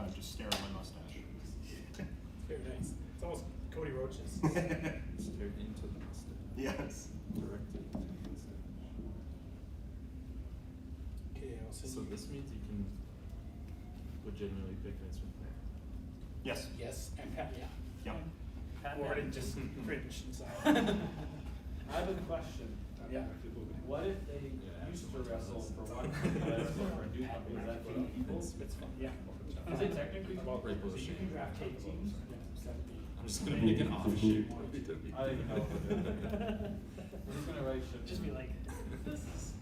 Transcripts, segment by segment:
time, just stare at my mustache. Very nice. It's almost Cody Roach's. Stare into the mustache. Yes. Directed to the mustache. Okay, I'll send So you. this means you can legitimately pick Vince McMahon. Yes. Yes, and Pat, yeah. Yep. Pat Warren Mann. just cringe inside. I have a question. Yeah. What if they used to wrestle for one company, wrestle for a new company? Is that two people? It's fun, yeah. Is it technically Well, two right, people? well, So you can draft tag teams? I'm just gonna make an offshoot. I don't even know. I'm just gonna write shit. Just be like, this is.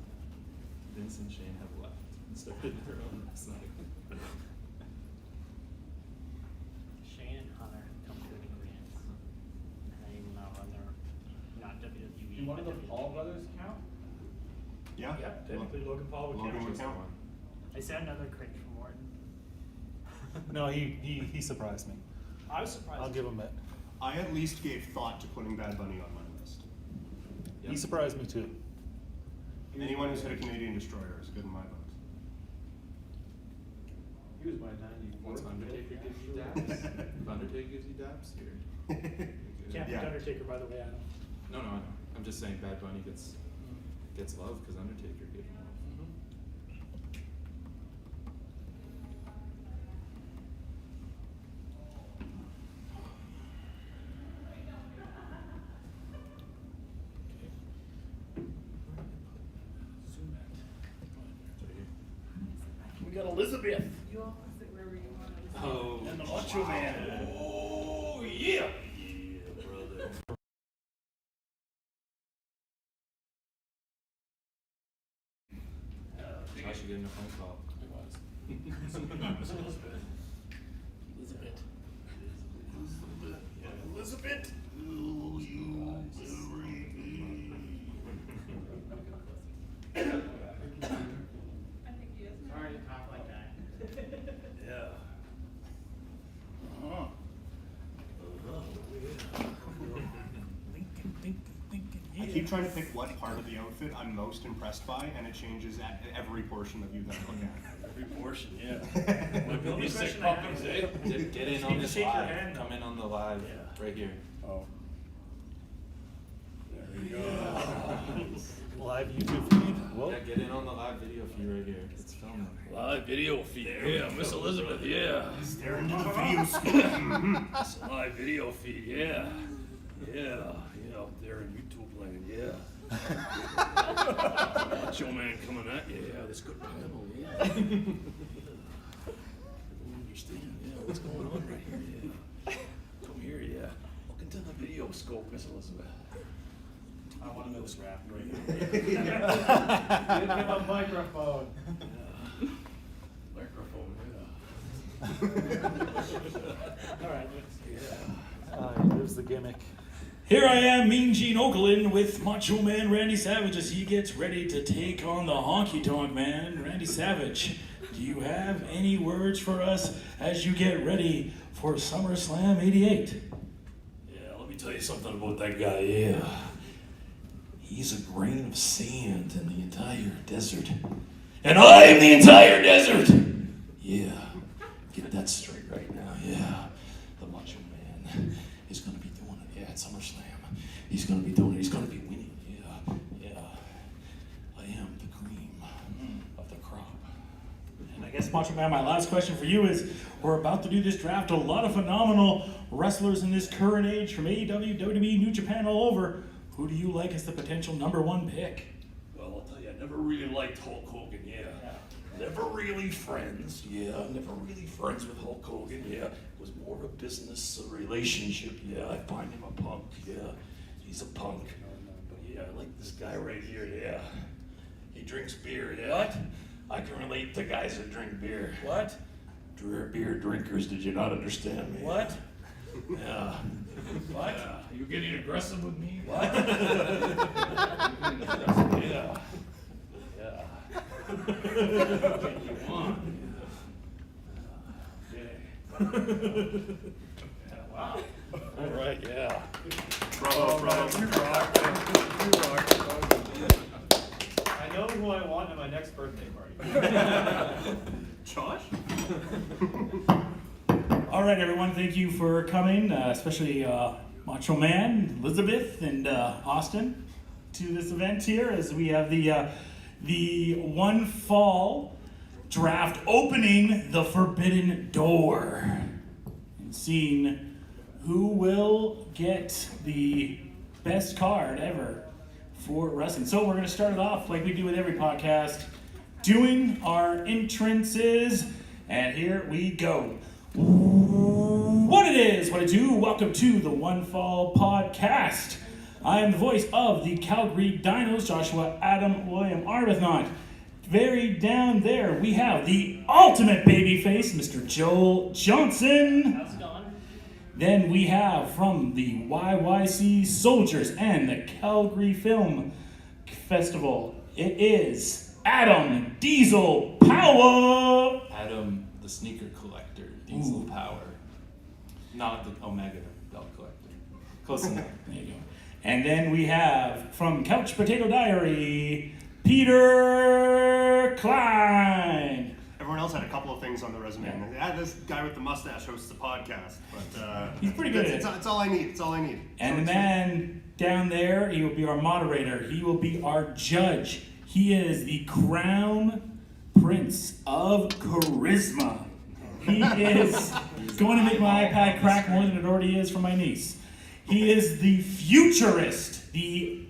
Vince and Shane have left and started their own wrestling. Shane and Hunter have come to an agreement. And they will now run their, not WWE. Do one of the but Paul WWE. brothers count? Yeah. Yeah, technically Logan Paul would Logan count. would count. I said another cringe from Morton. No, he surprised me. I was surprised. I'll give him it. I at least gave thought to putting Bad Bunny on my list. He surprised me too. Anyone who's hit a Canadian destroyer is good in my books. He was my 94. Once Undertaker gives you dabs, if Undertaker gives you dabs, here. Can't Yeah. beat Undertaker, by the way, Adam. No, I know. I'm just saying Bad Bunny gets love because Undertaker gave him love. We got Elizabeth. You all can sit wherever you want. Oh, And the Macho Man. Oh yeah. Yeah, brother. I should get in a phone call. It was. Elizabeth. Elizabeth. I think he is. Sorry to talk like that. Yeah. I keep trying to pick what part of the outfit I'm most impressed by, and it changes at every portion of you that I look at. Every portion, yeah. The only question I have is- Get in Just on need to this shake your live. hand, Come though. in on the live Yeah. right here. Oh. There we go. Live YouTube feed. Whoa. Yeah, get in on the live video feed right here. It's filming. Live video feed. Yeah, Miss Elizabeth, yeah. Stare into the video screen. It's a live video feed, yeah. Yeah, up there in YouTube land, yeah. Macho Man coming at you, yeah, this good panel, yeah. I don't understand, yeah, what's going on right here, yeah. Come here, yeah. Look into the video scope, Miss Elizabeth. I want to know this rap right Give him a microphone. Yeah. Microphone, yeah. All right, yeah. Here's the gimmick. Here I am, Mean Gene Okerlund, with Macho Man Randy Savage as he gets ready to take on the Honky Tonk Man, Randy Savage. Do you have any words for us as you get ready for SummerSlam 88? Yeah, let me tell you something about that guy, yeah. He's a grain of sand in the entire desert. And I am the entire desert! Yeah, get that straight right now, yeah. The Macho Man is gonna be doing it, yeah, at SummerSlam. He's gonna be doing it, he's gonna be winning, yeah. I am the cream of the crop. And I guess, Macho Man, my last question for you is, we're about to do this draft. A lot of phenomenal wrestlers in this current age from AEW, WWE, New Japan, all over. Who do you like as the potential #1 pick? Well, I'll tell you, I never really liked Hulk Hogan, yeah. Never really friends, yeah. Never really friends with Hulk Hogan, yeah. It was more of a business relationship, yeah. I find him a punk, yeah. He's a punk. But yeah, I like this guy right here, yeah. He drinks beer, yeah. What? I can relate to guys that drink beer. What? Beer drinkers, did you not understand me? What? Yeah. What? Yeah. You getting aggressive with me? What? Yeah. Yeah. What you want? Okay. Yeah, wow. All right, yeah. Bravo, bravo. I know who I want at my next birthday party. Josh? All right, everyone, thank you for coming, especially Macho Man, Elizabeth, and Austin, to this event here as we have the One Fall draft opening the Forbidden Door and seeing who will get the best card ever for wrestling. So we're going to start it off like we do with every podcast, doing our entrances, and here we go. What it is, what I do, welcome to the One Fall Podcast. I am the voice of the Calgary Dinos, Joshua Adam William Arbuthnot. Very down there, we have the ultimate babyface, Mr. Joel Johnson. How's it going? Then we have from the YYC Soldiers and the Calgary Film Festival, it is Adam Diesel Power. Adam, the sneaker collector, Diesel Power. Not the Omega belt collector. Close enough. There you go. And then we have from Couch Potato Diary, Peter Klein. Everyone else had a couple of things on the resume. Yeah, this guy with the mustache hosts the podcast, but He's pretty good at it. It's all I need. It's all I need. And the man down there, he will be our moderator. He will be our judge. He is the crown prince of charisma. He is going to make my iPad crack more than it already is for my niece. He is the futurist, the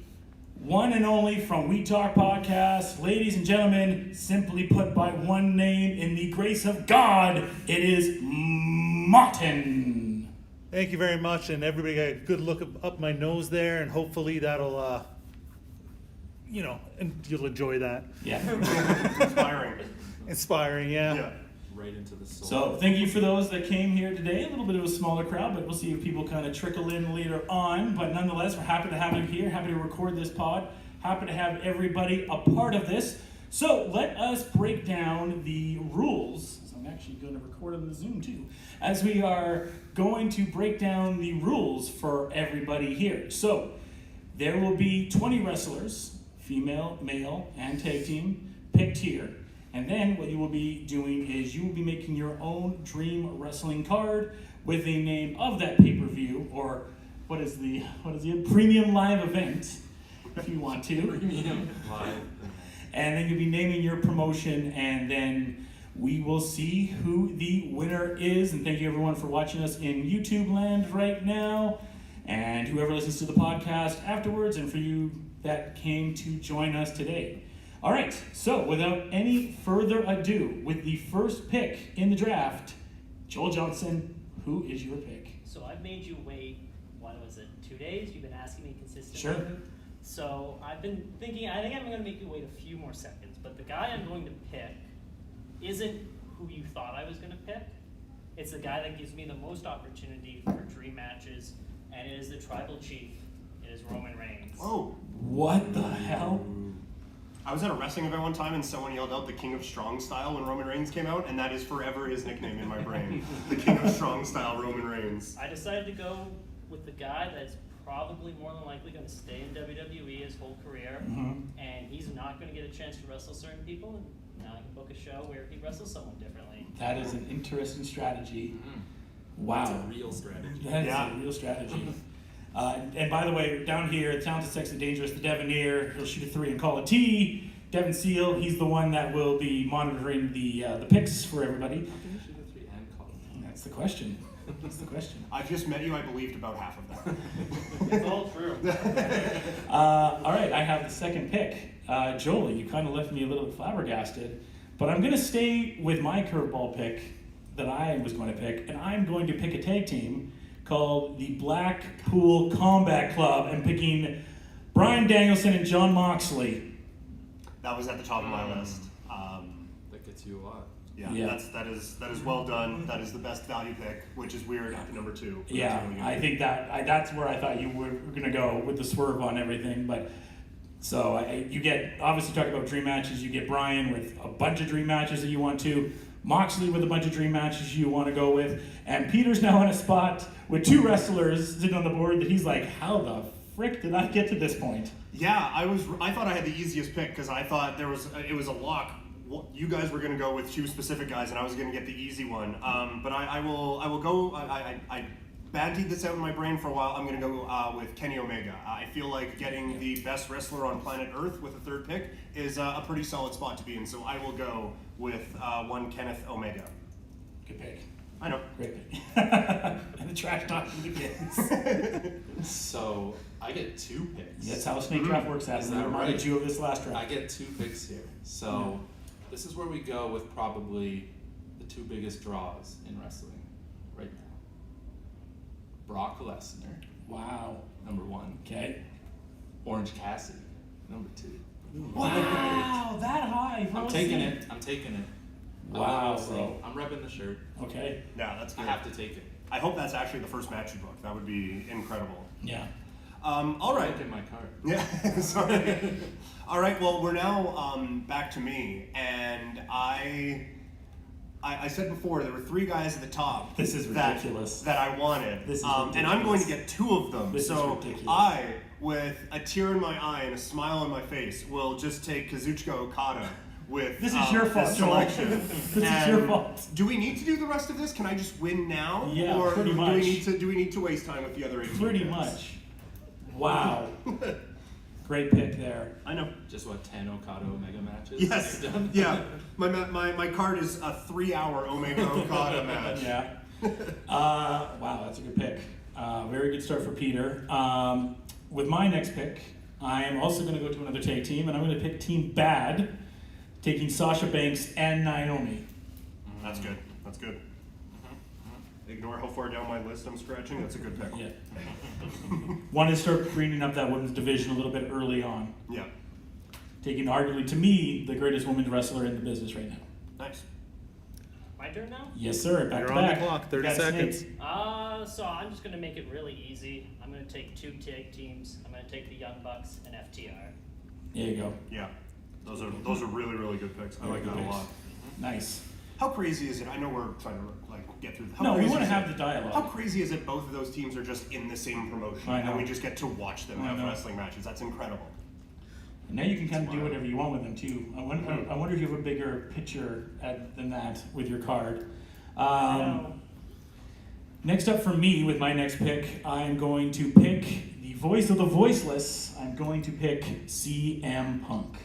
one and only from We Talk Podcast. Ladies and gentlemen, simply put by one name, in the grace of God, it is Martin. Thank you very much, and everybody got a good look up my nose there, and hopefully that'll, and you'll enjoy that. Yeah. Inspiring. Inspiring, yeah. Yeah. Right into the soul. So thank you for those that came here today. A little bit of a smaller crowd, but we'll see if people kind of trickle in later on. But nonetheless, we're happy to have you here, happy to record this pod, happy to have everybody a part of this. So let us break down the rules. So I'm actually going to record on the Zoom too, as we are going to break down the rules for everybody here. So there will be 20 wrestlers, female, male, and tag team, picked here. And then what you will be doing is you will be making your own dream wrestling card with the name of that pay-per-view, or what is the premium live event, if you want to. Premium live. And then you'll be naming your promotion, and then we will see who the winner is. And thank you everyone for watching us in YouTube land right now, and whoever listens to the podcast afterwards, and for you that came to join us today. All right, so without any further ado, with the first pick in the draft, Joel Johnson, who is your pick? So I've made you wait, what was it, 2 days? You've been asking me consistently. Sure. So I've been thinking, I think I'm going to make you wait a few more seconds, but the guy I'm going to pick isn't who you thought I was going to pick. It's the guy that gives me the most opportunity for dream matches, and it is the tribal chief. It is Roman Reigns. Oh, What the hell? I was at a wrestling event one time and someone yelled out the King of Strong Style when Roman Reigns came out, and that is forever his nickname in my brain. The King of Strong Style, Roman Reigns. I decided to go with the guy that's probably more than likely going to stay in WWE his whole career, and he's not going to get a chance to wrestle certain people, and now I can book a show where he wrestles someone differently. That is an interesting strategy. Wow. It's a real strategy. That is Yeah. a real strategy. And by the way, down here, Talented, Sexy, Dangerous, the Devoneer, he'll shoot a 3 and call a T. Devin Seal, he's the one that will be monitoring the picks for everybody. How can you shoot a 3 and call it? That's the question. That's the question. I've just met you, I believed about half of that. It's all true. All right, I have the second pick. Joel, you kind of left me a little flabbergasted, but I'm going to stay with my curveball pick that I was going to pick, and I'm going to pick a tag team called the Blackpool Combat Club. I'm picking Bryan Danielson and Jon Moxley. That was at the top of my list. That gets you a lot. Yeah. That is well done. That is the best value pick, which is weird at number 2. Yeah, That's really good. I think that's where I thought you were going to go with the swerve on everything. But so you get, obviously talk about dream matches, you get Bryan with a bunch of dream matches that you want to, Moxley with a bunch of dream matches you want to go with, and Peter's now in a spot with 2 wrestlers sitting on the board that he's like, how the frick did I get to this point? Yeah, I thought I had the easiest pick because I thought it was a lock you guys were going to go with 2 specific guys, and I was going to get the easy one. But I will go. I bandied this out in my brain for a while. I'm going to go with Kenny Omega. I feel like getting the best wrestler on planet Earth with a 3rd pick is a pretty solid spot to be in. So I will go with one Kenneth Omega. Good pick. I know. Great pick. And the trash talking begins. So I get 2 picks. That's how a snake draft works, Is Adam. I that reminded right? you of this last draft. I get 2 picks here. So this is where we go with probably the 2 biggest draws in wrestling right now. Brock Lesnar, Wow. number 1. Okay. Orange Cassidy, number 2. Wow, that high. I'm taking it. I'm taking it. Wow, I'm bro. I'm repping the shirt. Okay. Yeah, that's I good. have to take it. I hope that's actually the first match you book. That would be incredible. Yeah. All right. Look at my card. Yeah, sorry. All right, well, we're now back to me, and I said before there were 3 guys at the top. This is ridiculous. That I wanted. This is And I'm going to ridiculous. get 2 of them. This is so ridiculous. I, with a tear in my eye and a smile on my face, will just take Kazuchika Okada with This is your fault, this Joel. selection. This is your fault. Do we need to do the rest of this? Can I just win now? Yeah, or pretty do much. we need to waste time with the other 18 Pretty picks? much. Wow. Great pick there. I know. Just what, 10 Okada Omega matches? Yes. You're done? Yeah. My card is a 3-hour Omega Okada match. Yeah. Wow, that's a good pick. Very good start for Peter. With my next pick, I am also going to go to another tag team, and I'm going to pick Team Bad, taking Sasha Banks and Naomi. That's good. That's good. Ignore how far down my list I'm scratching. That's a good pick. Yeah. Wanted to start greening up that women's division a little bit early on. Yeah. Taking arguably, to me, the greatest women's wrestler in the business right now. Nice. My turn now? Yes, sir. Back You're to on the back. clock, 30 Got seconds. Snake. So I'm just gonna make it really easy. I'm gonna take 2 tag teams. I'm gonna take the Young Bucks and FTR. There you go. Yeah. Those are really, really good picks. I like that a lot. Nice. How crazy is it? I know we're trying to get through. How No, we crazy want to is have it- the dialogue. How crazy is it? Both of those teams are just in the same promotion, I know. and we just get to watch them I have know. wrestling matches. That's incredible. And now you can kind of do whatever you want with them too. I wonder if you have a bigger picture than that with your card. Next up for me with my next pick, I'm going to pick the voice of the voiceless. I'm going to pick CM Punk.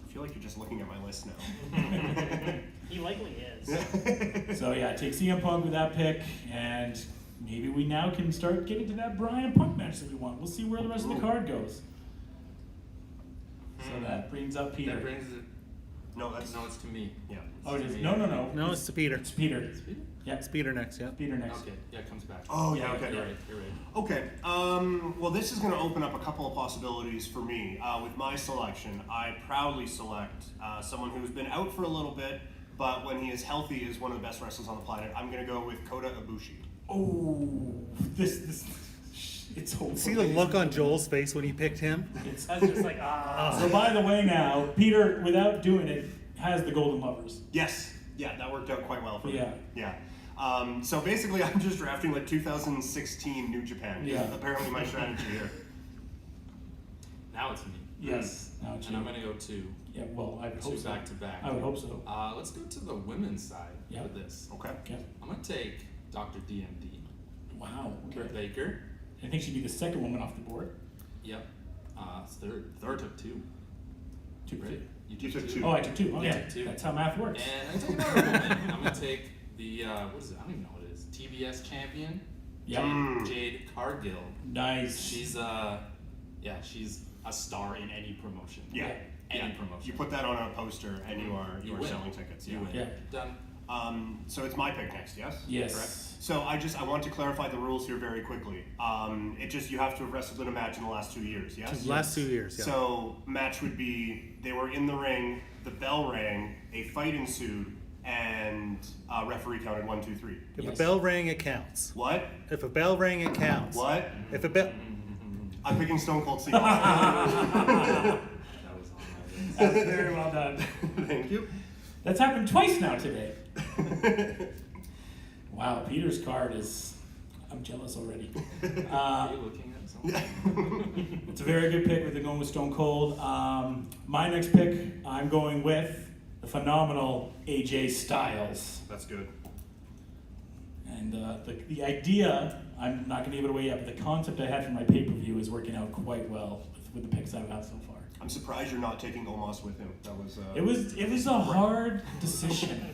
I feel like you're just looking at my list now. He likely is. So yeah, take CM Punk with that pick, and maybe we now can start getting to that Bryan Punk match that we want. We'll see where the rest of the card goes. So that brings up Peter. That brings it. No, that's No, it's to me. yeah. Oh, it is. No. No, it's to Peter. It's Peter. It's me? Yeah, It's Peter next, yeah. Peter next. Okay, yeah, it comes back. Oh Yeah, yeah. Okay. You're Right. right. You're right. Okay. Well, this is going to open up a couple of possibilities for me. With my selection, I proudly select someone who's been out for a little bit, but when he is healthy, is one of the best wrestlers on the planet. I'm going to go with Kota Ibushi. Oh, this. It's over. See the look on Joel's face when he picked him? It's, I was just like, so by the way, now Peter, without doing it, has the Golden Lovers. Yes. Yeah, that worked out quite well for me. Yeah. Yeah. So basically, I'm just drafting like 2016 New Japan. Yeah. Apparently, my strategy here. Now it's me. Yes. Now it's And you. I'm gonna go 2. Yeah. Well, I would hope 2 so. back to back. I would hope so. Let's go to the women's side Yeah. for this. Okay. Okay. I'm gonna take Dr. DMD. Wow. Britt Okay. Baker. I think she'd be the second woman off the board. Yep. It's third. Third took 2. Two, Right? You took 2. Oh, I took 2. Okay. Yeah, 2. That's how math works. And I'm gonna take another woman. I'm gonna take the what is it? I don't even know what it is. TBS champion. Yep. Jade Cargill. Nice. She's she's a star in any promotion. Yeah. Any Yeah. promotion. You put that on a poster, and you are win. selling tickets. You win. Yeah. Done. So it's my pick next, yes? Yes. Correct? So I want to clarify the rules here very quickly. You have to have wrestled in a match in the last 2 years, yes? Last 2 years, yeah. So match would be they were in the ring, the bell rang, a fight ensued, and referee counted 1, 2, 3. If Yes. a bell rang, it counts. What? If a bell rang, it counts. What? If a bell... I'm picking Stone Cold Steve Austin. That was on my list. That's very well done. Thank you. That's happened twice now today. Wow, Peter's card is. I'm jealous already. Are you looking at something? It's a very good pick with the going with Stone Cold. My next pick, I'm going with the phenomenal AJ Styles. That's good. And the idea, I'm not going to give it away yet, but the concept I had for my pay-per-view is working out quite well with the picks I've had so far. I'm surprised you're not taking Omos with him. That was. It was a hard decision.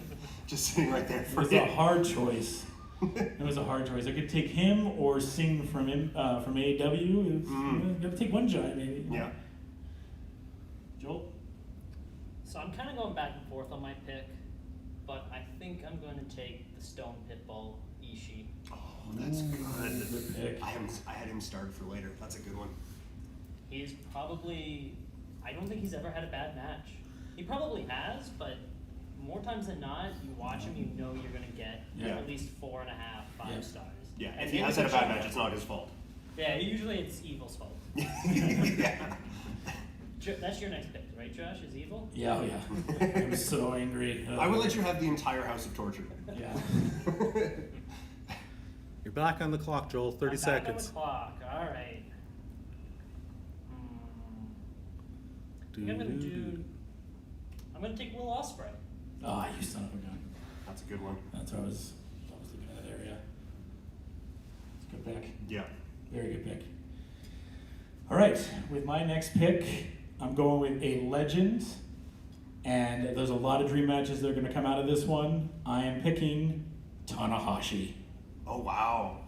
Just sitting right there It for was you. a hard choice. It was a hard choice. I could take him or Singh from AEW. You got to take one giant, maybe. Yeah. Joel? So I'm kind of going back and forth on my pick, but I think I'm going to take the Stone Pitbull Ishii. Oh, that's good. Good pick. I had him started for later. That's a good one. He's probably, I don't think he's ever had a bad match. He probably has, but more times than not, you watch him, you know you're going to get Yeah. at least 4.5, 5 Yeah. stars. Yeah. And If he him has with had a bad the match, shot- it's not his fault. Yeah, usually it's Evil's fault. Yeah. That's your next pick, right, Josh? Is Evil? Yeah, oh yeah. I was so angry. I will let you have the entire House of Torture. Yeah. You're back on the clock, Joel. 30 I'm back on seconds. the clock. All right. I'm gonna take Will Ospreay. Oh, you son of a gun. That's a good one. That's what I was looking at that area. It's a good pick. Yeah. Very good pick. All right, with my next pick, I'm going with a legend, and there's a lot of dream matches that are going to come out of this one. I am picking Tanahashi. Oh wow.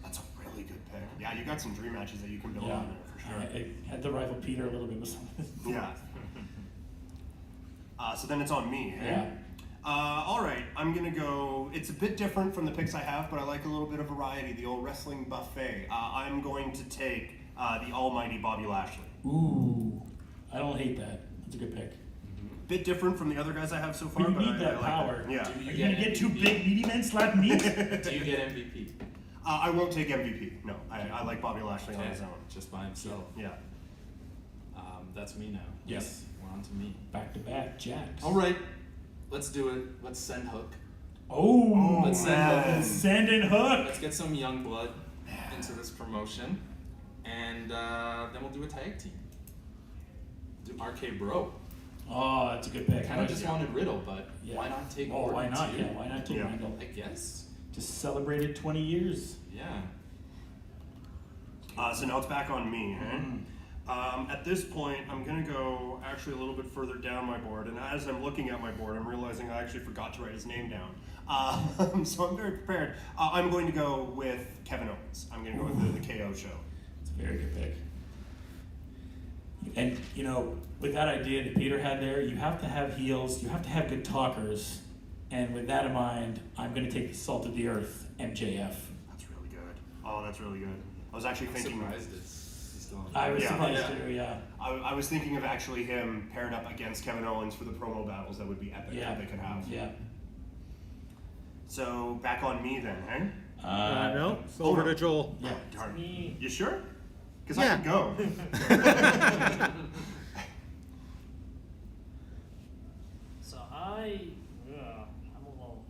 That's a really good pick. Yeah, you got some dream matches that you can build Yeah, on there for sure. I had to rival Peter a little bit with some of this. Yeah. So then it's on me. Eh? Yeah. All right, I'm gonna go. It's a bit different from the picks I have, but I like a little bit of variety. The old wrestling buffet. I'm going to take the almighty Bobby Lashley. Ooh, I don't hate that. That's a good pick. Bit different from the other guys I have so far, But you but need I that like power. Yeah. Do Are you you going to get two MVP? big meaty men slapping meat? Do you get MVP? I won't take MVP. No, I like Bobby Lashley on Okay, his own. just by himself. Yeah. That's me now. Yes. We're on to me. Back to back, Jacks. All right, let's do it. Let's send Hook. Oh, Let's send man. Hook. send in Hook. Let's get some young blood into this promotion, and then we'll do a tag team. Do RK Bro. Oh, that's a good pick. Kind of just wanted Riddle, but Yeah. why not take? Oh, why Orton not? too? Yeah, why not take Yeah. Randall? I guess. Just celebrated 20 years. Yeah. So now it's back on me. Eh? Mm-hmm. At this point, I'm gonna go actually a little bit further down my board, and as I'm looking at my board, I'm realizing I actually forgot to write his name down. So I'm very prepared. I'm going to go with Kevin Owens. I'm gonna go with the KO show. It's a very good pick. And, you know, with that idea that Peter had there, you have to have heels, you have to have good talkers. And with that in mind, I'm going to take the salt of the earth, MJF. That's really good. Oh, that's really good. I was actually I'm thinking. surprised it's he's still on. I was Yeah. surprised Yeah. too, yeah. I was thinking of actually him paired up against Kevin Owens for the promo battles. That would be epic Yeah. that they could have. Yeah. So back on me then, eh? No, over to Joel. Yeah. Darn. Me. You sure? Because Yeah. I can go. So I'm a little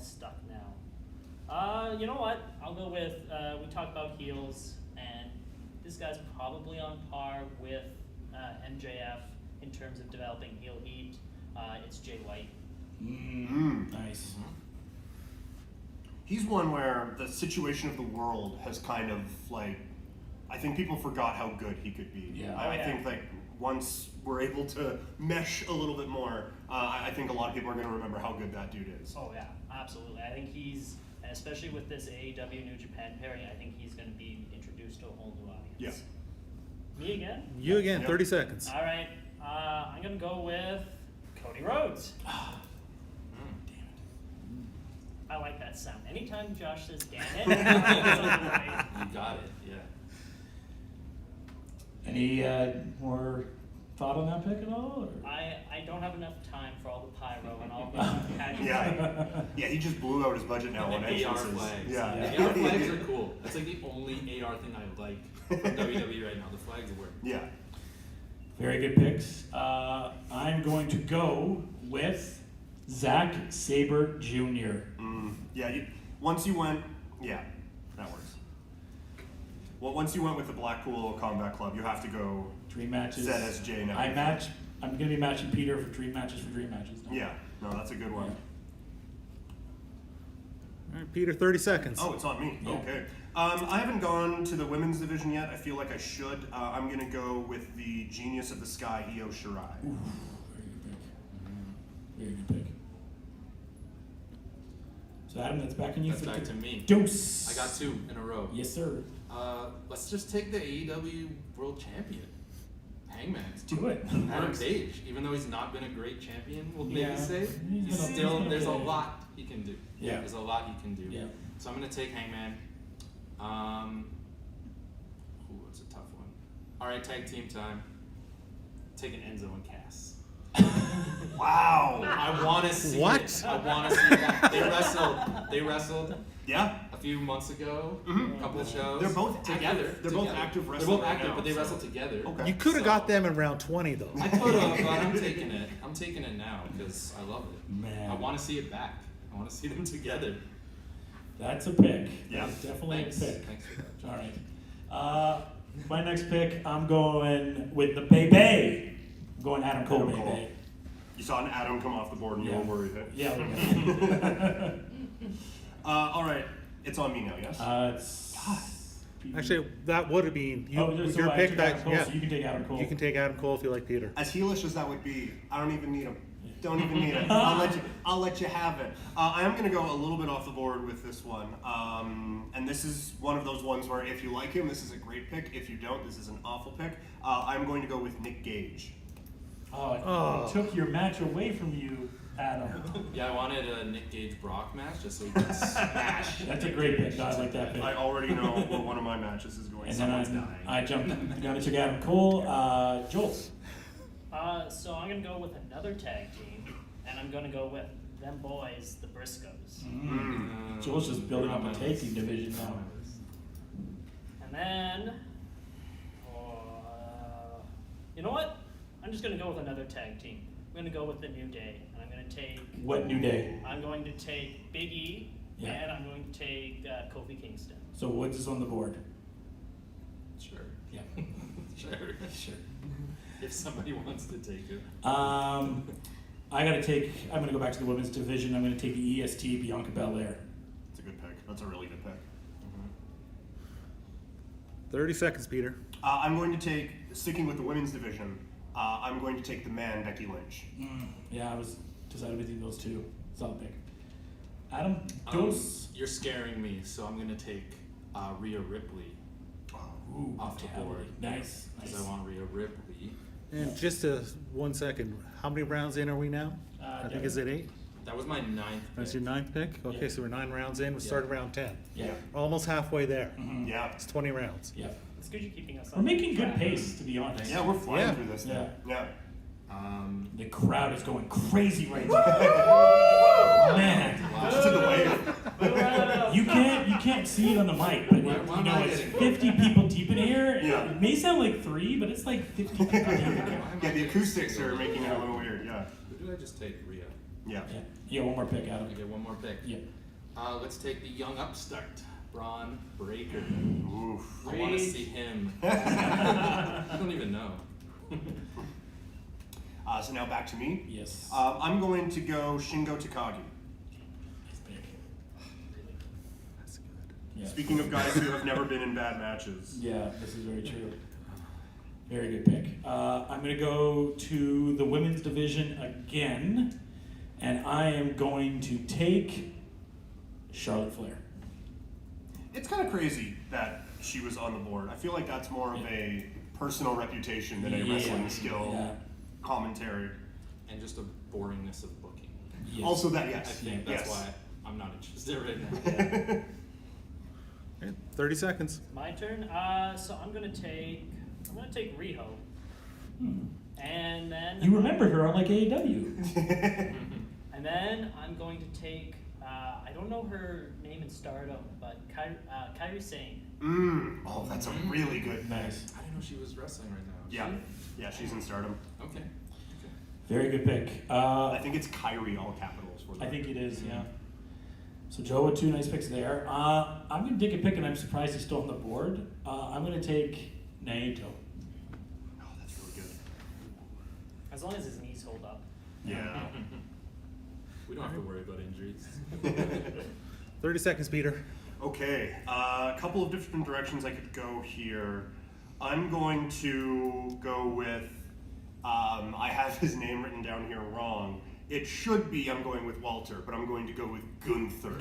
stuck now. You know what? I'll go with, we talked about heels, and this guy's probably on par with MJF in terms of developing heel heat. It's Jay White. Nice. He's one where the situation of the world has kind of like, I think people forgot how good he could be. Yeah. I Oh, yeah. think like once we're able to mesh a little bit more, I think a lot of people are going to remember how good that dude is. Oh yeah, absolutely. I think he's, and especially with this AEW New Japan pairing, I think he's going to be introduced to a whole new audience. Me again? You again, Yep. 30 seconds. All right. I'm going to go with Cody Rhodes. I like that sound. Anytime Josh says "damn it," it's something right. You got it. Yeah. Any more thought on that pick at all? Or? I don't have enough time for all the pyro and all the pageantry. Yeah, he just blew out his budget now on AR entrances. flags. Yeah. AR flags are cool. That's like the only AR thing I like from WWE right now. The flags work. Yeah. Very good picks. I'm going to go with Zack Sabre Jr. Yeah. Once you went, yeah, that works. Well, once you went with the Blackpool Combat Club, you have to go Dream matches. ZSJ now. I I'm gonna be matching Peter for dream matches now. Yeah, no, that's a good one. All right, Peter, 30 seconds. Oh, it's on me. Yeah. Okay. I haven't gone to the women's division yet. I feel like I should. I'm gonna go with the Genius of the Sky, Io Shirai. Very good pick. So Adam, that's back on you. That's for back the to me. Dose. I got 2 in a row. Yes, sir. Let's just take the AEW World Champion, Hangman. Do it. Adam Page, even though he's not been a great champion, we'll maybe Yeah. say, He's he's been still, okay. there's a lot he can do. Yeah. There's a lot he can do. Yeah. So I'm gonna take Hangman. Ooh, it's a tough one. Alright, tag team time. Taking Enzo and Cass. Wow. I wanna see What? it. I wanna see that. They wrestled Yeah. a few months ago, a couple of shows. They're both together. active- they're both active They're wrestlers both right active, now, but they so- wrestle together. Okay. You could have So- got them in round 20, though. I could have, but I'm taking it. I'm taking it now because I love it. Man. I want to see it back. I want to see them together. That's a pick. Yeah. That's definitely Thanks. a pick. Thanks for that. All right. My next pick, I'm going with the Bebe. I'm going Adam Cole, Adam Bebe. Cole. You saw an Adam come off the board and you Yeah. were worried, huh? Yeah. All right. It's on me now, yes? It's Actually, that would have been you, oh, so your I pick. took That Adam Cole, yeah, so you can take Adam Cole. you can take Adam Cole if you like Peter. As heelish as that would be, I don't even need him. Don't even need it. I'll let you have it. I am going to go a little bit off the board with this one. And this is one of those ones where if you like him, this is a great pick. If you don't, this is an awful pick. I'm going to go with Nick Gage. Oh, it took your match away from you, Adam. Yeah, I wanted a Nick Gage Brock match just so he could smash. That's a great pick. I like that pick. I already know what one of my matches is going. And then Someone's dying. I jumped down and took Adam Cole. Joel. So I'm gonna go with another tag team, and I'm gonna go with them boys, the Briscoes. Joel's just building up a tag team division now. And then, you know what? I'm just gonna go with another tag team. I'm gonna go with the New Day, and I'm gonna take. What New Day? I'm going to take Big E, Yeah. and I'm going to take Kofi Kingston. So Woods is on the board. Sure. Yeah. Sure. Sure. If somebody wants to take it. I'm gonna go back to the women's division. I'm gonna take the EST Bianca Belair. It's a good pick. That's a really good pick. 30 seconds, Peter. I'm going to take, sticking with the women's division, I'm going to take the man, Becky Lynch. Yeah, I was decided between those two. Solid pick. Adam, Dose. You're scaring me, so I'm gonna take Rhea Ripley Ooh, off the board. brutality. Nice. Because Nice. I want Rhea Ripley. And just 1 second, how many rounds in are we now? I think is it 8? That was my 9th. That's pick. your 9th pick. Okay, Yeah. so we're 9 rounds in. We started round 10. Yeah. Almost halfway there. Yeah. It's 20 rounds. Yeah. It's good you're keeping us. We're making good pace, to be honest. Yeah, we're flying Yeah. through this Yeah. now. Yeah. The crowd is going crazy right now. Man, Just to the wave. you can't see it on the mic, but Why am I it's getting- 50 people deep in here. Yeah. It may sound like 3, but it's like 50 people deep in here. Yeah, the acoustics are making it a little weird. Yeah. Who did I just take? Rhea. Yeah. Yeah. You got one more pick, Adam. I get one more pick. Yeah. Let's take the young upstart, Braun Breaker. Oof. I want to see him. I don't even know. So now back to me. Yes. I'm going to go Shingo Takagi. Nice pick. That's good. Yeah. Speaking of guys who have never been in bad matches. Yeah, this is very true. Very good pick. I'm going to go to the women's division again, and I am going to take Charlotte Flair. It's kind of crazy that she was on the board. I feel like that's more of a personal reputation than a Yeah. wrestling skill Yeah. commentary. And just a boringness of booking. Yes. Also that, I yes. think that's yes. why I'm not interested right now. Okay, 30 seconds. My turn. So I'm gonna take Riho, and then You remember her on like AEW. And then I'm going to take. I don't know her name in Stardom, but Kairi Sane. Oh, that's a really good. Nice. I didn't know she was wrestling right now. Yeah. Yeah, she's in Stardom. Okay. Very good pick. I think it's Kyrie, all capitals. For that. I think it is, yeah. So Joe with 2 nice picks there. I'm going to take a pick, and I'm surprised he's still on the board. I'm going to take Naito. Oh, that's really good. As long as his knees hold up. Yeah. We don't have to worry about injuries. 30 seconds, Peter. Okay, a couple of different directions I could go here. I'm going to go with, I have his name written down here wrong. It should be I'm going with Walter, but I'm going to go with Gunther.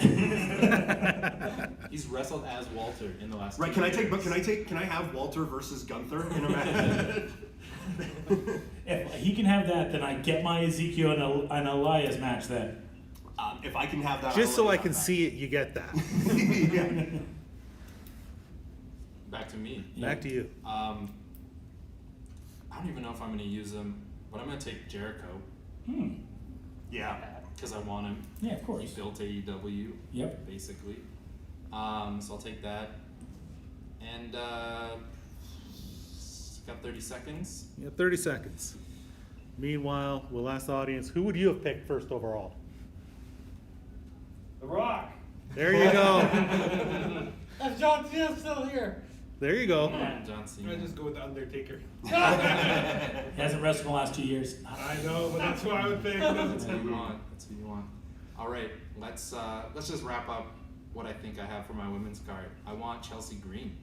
He's wrestled as Walter in the last. Right, 2 can I years. take, but can I have Walter versus Gunther in a match? If he can have that, then I get my Ezekiel and Elias match then. If I can have that. Just so I'll I let you can have see it, you get that. that. Yeah. Back to me. Back to you. I don't even know if I'm going to use him, but I'm going to take Jericho Yeah. because I want him. Yeah, of He course. built AEW. Yep. Basically. So I'll take that. And got 30 seconds. You have 30 seconds. Meanwhile, we'll ask the audience, who would you have picked first overall? The Rock. There you go. That's John Cena still here. There you go. John Cena. I just go with the Undertaker. He hasn't wrestled in the last 2 years. I know, but that's who I would pick. That's who you want. That's who you want. All right, let's just wrap up what I think I have for my women's card. I want Chelsea Green.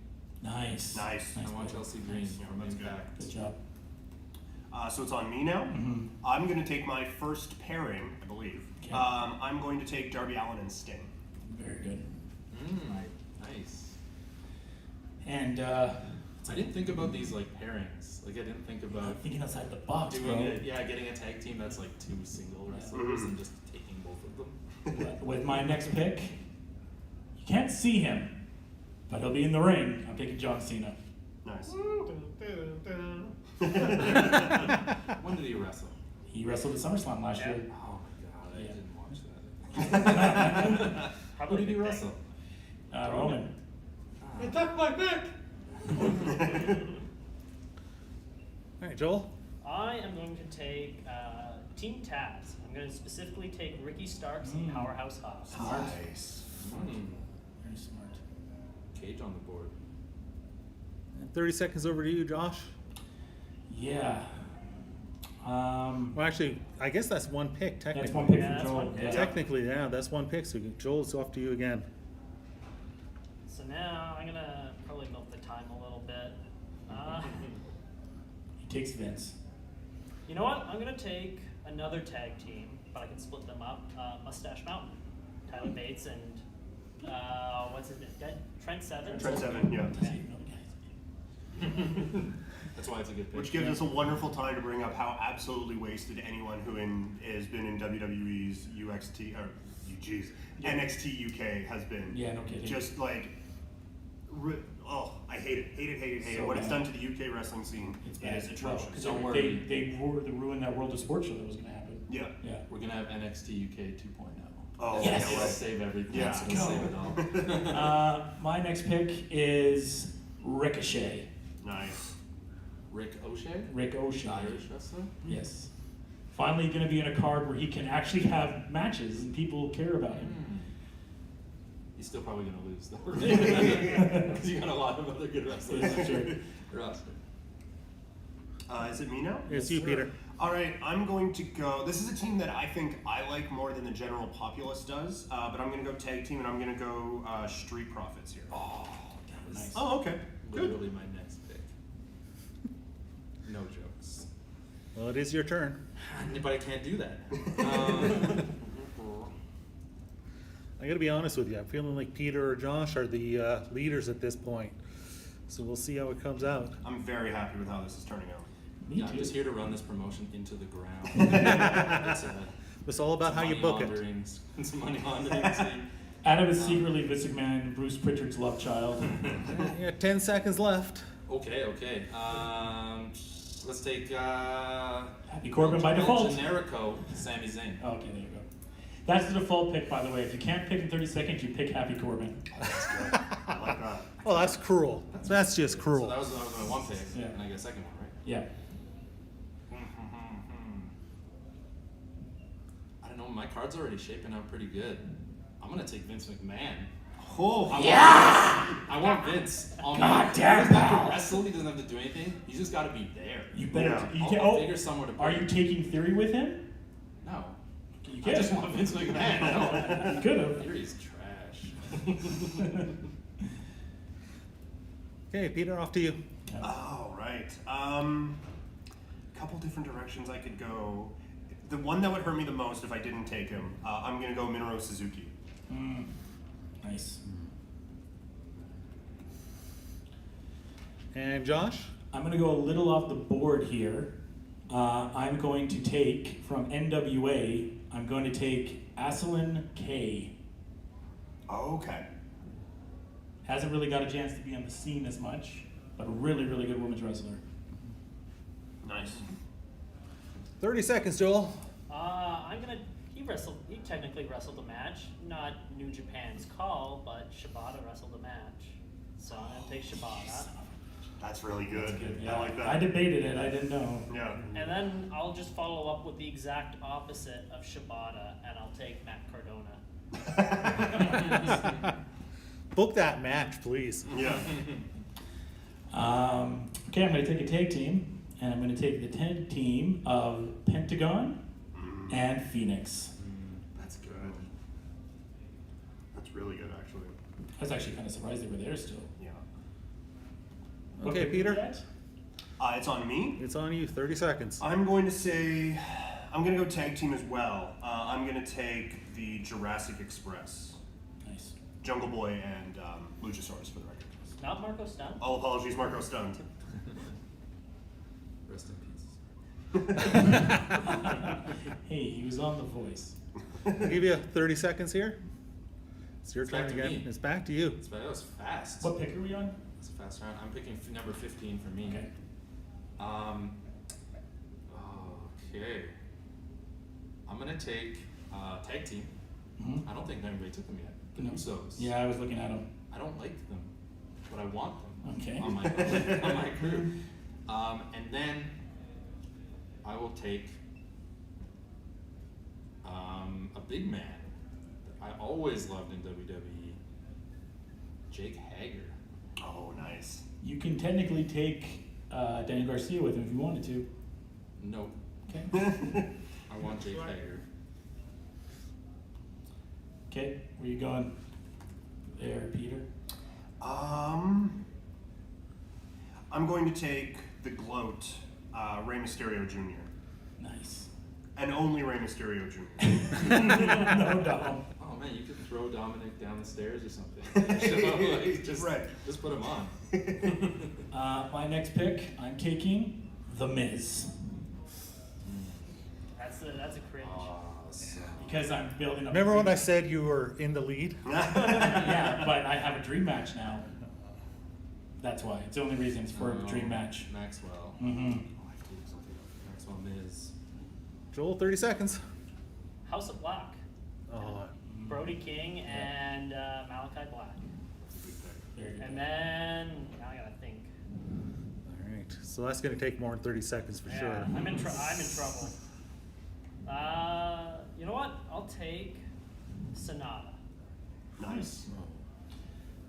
Nice. Nice. I want pick. Chelsea Green from that's good. Impact. Good job. So it's on me now. I'm going to take my first pairing, I believe. Okay. I'm going to take Darby Allin and Sting. Very good. Nice. And I didn't think about these like pairings. Like I didn't think about thinking outside the box, doing bro. it. Yeah, getting a tag team that's like 2 single wrestlers and just taking both of them. With my next pick, you can't see him, but he'll be in the ring. I'm taking John Cena. Nice. When did he wrestle? He wrestled at SummerSlam last year. Oh my god, I Yeah. didn't watch that. Who Probably did he a good wrestle? Roman. They took my pick. All right, Joel. I am going to take Team Taz. I'm going to specifically take Ricky Starks and Powerhouse Hobbs. Nice. Very smart. Cage on the board. 30 seconds over to you, Josh. Yeah. Well, actually, I guess that's one pick, technically. That's one pick Yeah, for that's Joel. one pick. Yeah. Technically, yeah, that's one pick. So Joel, it's off to you again. So now I'm going to probably milk the time a little bit. He takes Vince. You know what? I'm going to take another tag team, but I can split them up. Mustache Mountain. Tyler Bates and, what's his name? Trent Seven? Trent Seven, yeah. Does he even know the guys? That's why it's a good pick. Which gives us a wonderful time to bring up how absolutely wasted anyone who has been in WWE's NXT UK has been. Yeah, no kidding. Just like, I hate it. So What it's bad. done to the UK wrestling scene It's is bad. atrocious. Because Don't they worry. ruined that World of Sports show that was going to happen. Yeah. Yeah. We're gonna have NXT UK 2.0. Oh, Yes. yeah, We'll right. save everything. Yeah. We'll save it all. My next pick is Ricochet. Nice. Rick O'Shea? Rick O'Shea. Irish wrestler? Yes. Finally going to be in a card where he can actually have matches and people care about him. He's still probably gonna lose though. Because you got a lot of other good wrestlers Yeah, on sure. your roster. Is it me now? It's you, Peter. All right, I'm going to go. This is a team that I think I like more than the general populace does, but I'm going to go tag team and I'm going to go Street Profits here. Oh, that was Nice. Oh, okay. Good. literally my next pick. No jokes. Well, it is your turn. But I can't do that. I got to be honest with you. I'm feeling like Peter or Josh are the leaders at this point. So we'll see how it comes out. I'm very happy with how this is turning out. Me Yeah, I'm too. just here to run this promotion into the ground. It's all about how you book it. It's a money laundering scheme. Adam is secretly Vince McMahon and Bruce Pritchard's love child. You got 10 seconds left. Okay. Let's take Happy Corbin by default. Generico, Sami Zayn. Okay, there you go. That's the default pick, by the way. If you can't pick in 30 seconds, you pick Happy Corbin. I like that. Oh, that's cruel. That's just So cruel. that was my one pick, Yeah. and I get a second one, right? Yeah. I don't know. My card's already shaping out pretty good. I'm gonna take Vince McMahon. Oh, I want Vince. God damn, He doesn't have pal. to wrestle. He doesn't have to do anything. He's just got to be there. You better. Yeah. You I'll, can, I'll oh, figure somewhere to put are him. you taking Theory with him? No. You I can. just want Vince McMahon. I You could have. don't. Theory's trash. Okay, Peter, off to you. Oh, right. Couple different directions I could go. The one that would hurt me the most if I didn't take him, I'm gonna go Minoru Suzuki. Nice. And Josh? I'm going to go a little off the board here. I'm going to take from NWA. I'm going to take Asalin K. Okay. Hasn't really got a chance to be on the scene as much, but a really, really good women's wrestler. Nice. 30 seconds, Joel. He technically wrestled a match, not New Japan's call, but Shibata wrestled a match. So I'm gonna take Shibata. That's really good. Yeah, I like that. I debated it. I didn't know. Yeah. And then I'll just follow up with the exact opposite of Shibata, and I'll take Matt Cardona. Book that match, please. Yeah. Okay, I'm going to take a tag team, and I'm going to take the tag team of Pentagon and Phoenix. That's good. That's really good, actually. I was actually kind of surprised they were there still. Yeah. What Okay, pick Peter. was that? It's on me. It's on you. 30 seconds. I'm going to say, I'm going to go tag team as well. I'm going to take the Jurassic Express. Nice. Jungle Boy and Luchasaurus for the record. Not Marco Stunt. All apologies, Marco Stunt. Rest in peace. Hey, he was on The Voice. I'll give you 30 seconds here. It's your It's turn back to again. me. It's back to you. That was fast. What pick are we on? It's a fast round. I'm picking number 15 for me. Okay. Okay. I'm gonna take tag team. Mhm. I don't think anybody took them yet. The No. Usos. Yeah, I was looking at him. I don't like them, but I want them Okay. on my on my crew. And then I will take a big man that I always loved in WWE, Jake Hager. Oh, nice. You can technically take Danny Garcia with him if you wanted to. Nope. Okay. I want Jake Hager. Okay, where you going there, Peter? I'm going to take the gloat, Rey Mysterio Jr. Nice. And only Rey Mysterio Jr. No doubt. Oh man, you could throw Dominic down the stairs or something. Like, just, Right. just put him on. My next pick, I'm taking The Miz. That's a cringe. Awesome. Because I'm building up. Remember when I said you were in the lead? Yeah, but I have a dream match now. That's why. It's the only reason it's for a dream match. Maxwell. Mm-hmm. Oh, I have to do something else. Maxwell Miz. Joel, 30 seconds. House of Black. Oh, Brody King and Malachi Black. That's a good pick. Very good. And then now I gotta think. all right. So that's going to take more than 30 seconds for Yeah, sure. I'm in trouble. You know what? I'll take Sonata. Nice.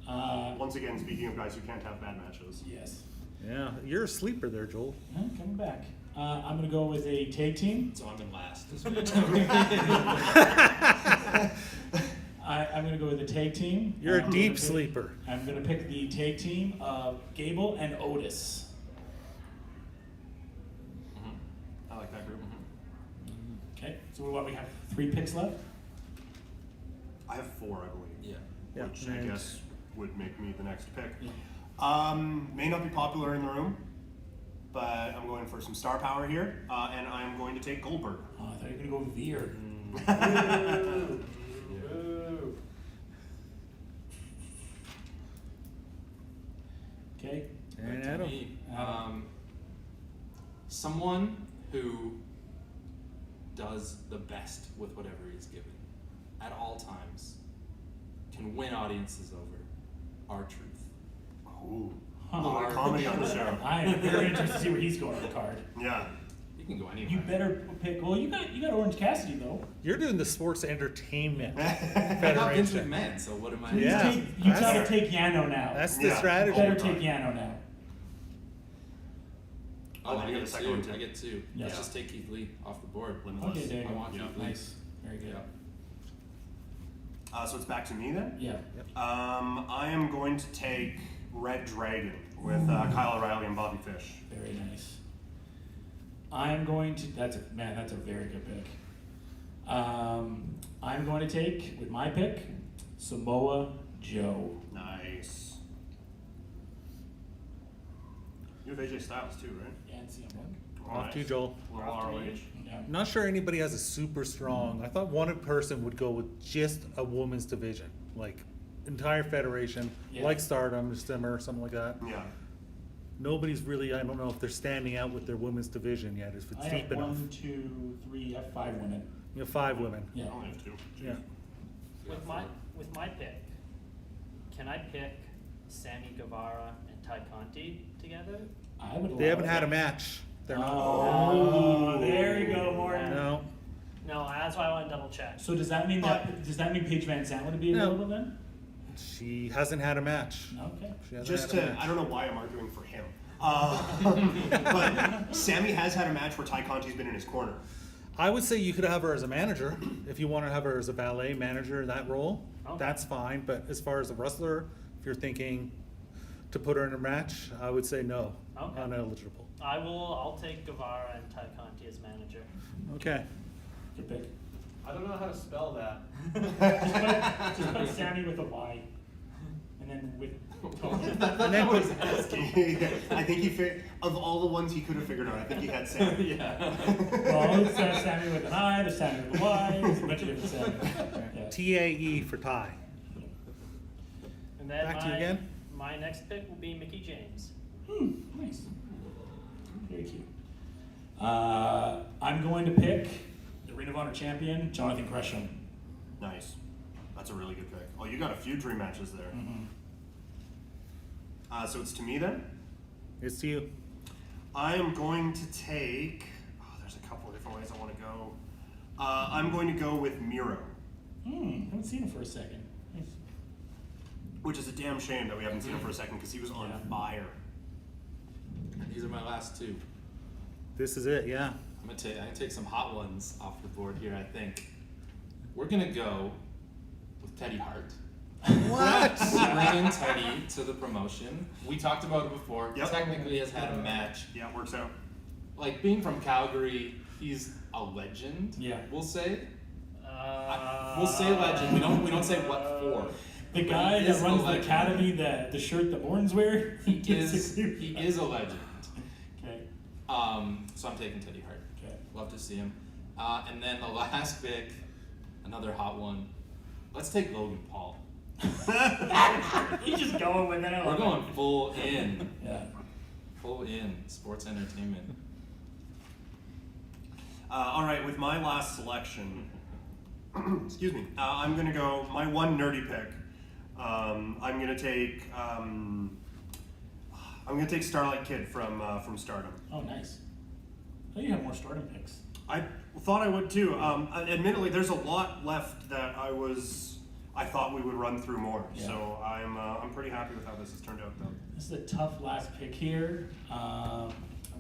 Once Once again, speaking of guys who can't have bad matches. yes. Yeah, you're a sleeper there, Joel. Coming back. I'm going to go with a tag team. So I'm in last. I'm going to go with a tag team. You're I'm a deep gonna pick- sleeper. I'm going to pick the tag team of Gable and Otis. I like that group. Okay, so what, we have 3 picks left? I have 4, I believe. Yeah. Yeah, Which I and- guess would make me the next pick. Yeah. May not be popular in the room, but I'm going for some star power here, and I'm going to take Goldberg. Oh, I thought you were going to go Veer. Boo. Okay. And Back to Adam. me. Adam. Someone who does the best with whatever he's given at all times can win audiences over. R-Truth. Ooh. Huh. A little comedy on the show. I am very interested to see where he's going on the card. Yeah. You can go anywhere. You better pick. Well, you got Orange Cassidy though. You're doing the sports entertainment I got Vince federation. McMahon, so what am I? Yeah. You gotta That's- take Yano now. That's the Yeah. strategy. better Oh, take God. Yano now. Oh, I I get get a second two. one, too. I get two. Yeah. Let's just take Keith Lee off the board. Limitless. Okay, there you I go. want Yeah. Keith Lee. Nice. Very good. Yeah. So it's back to me then. Yeah. I am going to take Red Dragon with Kyle O'Reilly and Bobby Fish. Very nice. I'm going to. That's a very good pick. I'm going to take with my pick Samoa Joe. Nice. You have AJ Styles too, right? And CM Punk. Off to you, Joel. Little ROH. Yeah. Not sure anybody has a super strong. I thought one person would go with just a women's division, like entire federation, Yeah. like Stardom, Simmer, something like that. Yeah. Nobody's really. I don't know if they're standing out with their women's division yet. If it's I deep have enough. 1, 2, 3, I have 5 women. You have 5 women. Yeah. I only have 2. Yeah. With my pick, can I pick Sammy Guevara and Ty Conti together? I would. They allow haven't it. had a match. They're not. Oh, there you go, Morton. No. No, that's why I want to double check. So does that mean Paige Van Zandt would be No. available then? She hasn't had a match. Okay. She hasn't Just had a to, match. I don't know why I'm arguing for him. But Sammy has had a match where Ty Conti's been in his corner. I would say you could have her as a manager if you want to have her as a valet manager in that role. Okay. That's fine. But as far as a wrestler, if you're thinking to put her in a match, I would say no. Okay. Uneligible. I'll take Guevara and Ty Conti as manager. Okay. Good pick. I don't know how to spell that. Just put Sammy with a Y. And then with And then put, I think of all the ones he could have figured out, I think he had Sammy. Yeah. well, it's Sammy with an I, there's Sammy with a Y, there's a bunch of different Sammy. Yeah. TAE for Ty. And then Back to you again. my next pick will be Mickey James. Nice. Very cute. I'm going to pick the Ring of Honor champion, Jonathan Gresham. Nice. That's a really good pick. Oh, you got a few dream matches there. So it's to me then? It's to you. I am going to take. Oh, there's a couple of different ways I want to go. I'm going to go with Miro, Haven't seen him for a second. Nice. which is a damn shame that we haven't seen him for a second because he was on Yeah. fire. These are my last two. This is it. Yeah. I'm gonna take some hot ones off the board here. I think we're gonna go with Teddy Hart. What? Bringing Teddy to the promotion. We talked about it before. Yep. Technically, has had a match. Yeah, it works out. Like being from Calgary, he's a legend. Yeah. We'll say. We'll say legend. We don't say what for. The guy He that is runs a the legend. academy, the shirt that Morton's wear, He is a legend. Okay. So I'm taking Teddy Hart. Okay. Love to see him. And then the last pick, another hot one. Let's take Logan Paul. He's just going with it. I We're love going it. full in. Yeah. Full in. Sports entertainment. All right, with my last selection, excuse me, I'm gonna go my one nerdy pick. I'm gonna take Starlight Kid from Stardom. Oh, nice. Oh, you have more starting picks. I thought I would too. Admittedly, there's a lot left that I thought we would run through more. Yeah. So I'm pretty happy with how this has turned out, though. This is a tough last pick here. I'm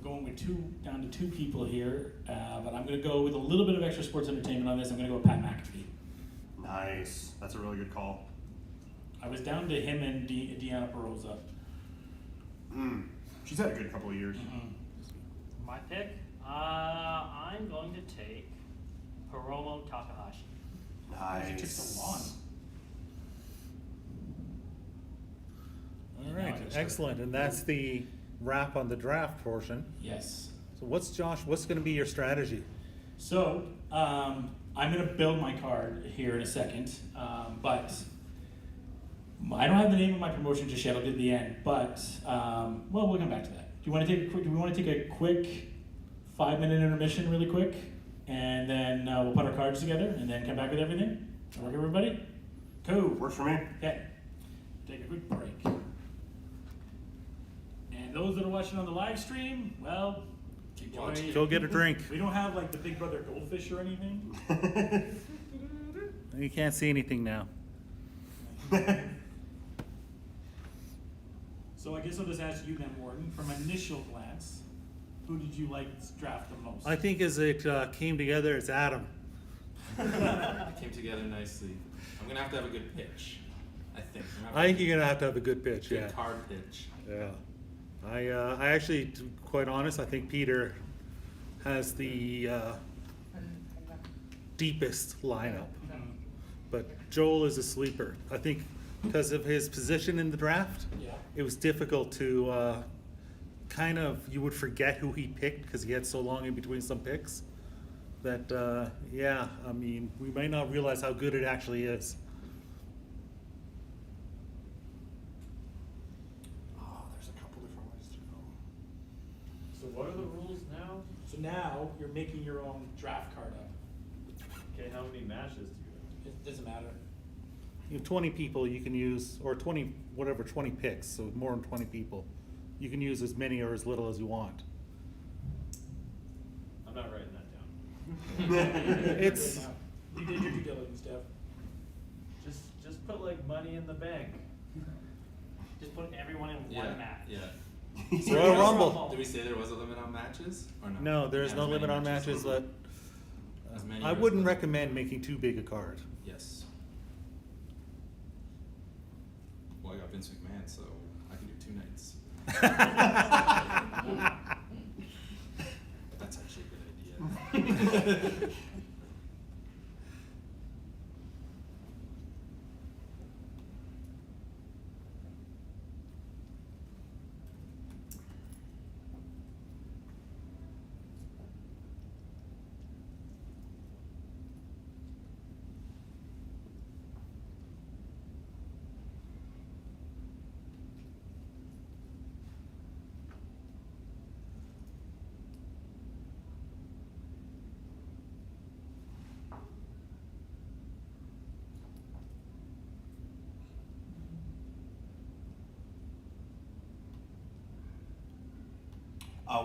going with down to two people here, but I'm going to go with a little bit of extra sports entertainment on this. I'm going to go with Pat McAfee. Nice. That's a really good call. I was down to him and Deanna Perosa. She's had a good couple of years. My pick, I'm going to take Hiromu Takahashi. Nice. It took so long. All Now I right. gotta start. Excellent. And that's the wrap on the draft portion. Yes. So what's going to be your strategy? So, I'm going to build my card here in a second, but I don't have the name of my promotion just yet. I'll do it at the end, but we'll come back to that. Do we want to take a quick 5-minute intermission, really quick, and then we'll put our cards together and then come back with everything? Does that work, everybody? Cool. Works for me. Okay. Take a quick break. And those that are watching on the live stream, well, Keep Watch. going. Go get a drink. We don't have like the Big Brother goldfish or anything. You can't see anything now. So I guess I'll just ask you then, Morton, from initial glance, who did you like this draft the most? I think as it came together, it's Adam. It came together nicely. I'm gonna have to have a good pitch. I think. I think you're gonna have to have a good pitch. good Yeah. card pitch. Yeah. I actually, to be quite honest, I think Peter has the deepest lineup. But Joel is a sleeper. I think because of his position in the draft, Yeah. it was difficult to kind of, you would forget who he picked because he had so long in between some picks that, yeah, I mean, we may not realize how good it actually is. Oh, there's a couple different ways to go. So what are the rules now? So now you're making your own draft card up. Okay, how many matches do you It doesn't matter. You have 20 people you can use, or 20, whatever, 20 picks, so more than 20 people. You can use as many or as little as you want. have? I'm not writing that down. It's, You did your due diligence, Dev. Just put like money in the bank. Just put everyone in Yeah. one match. Yeah. Royal Rumble. Did we say there was a limit on matches or no? No, there's Yeah, no as many limit on matches, but As many I or as wouldn't little. recommend making too big a card. Yes. Well, I got Vince McMahon, so I can do 2 nights. That's actually a good idea.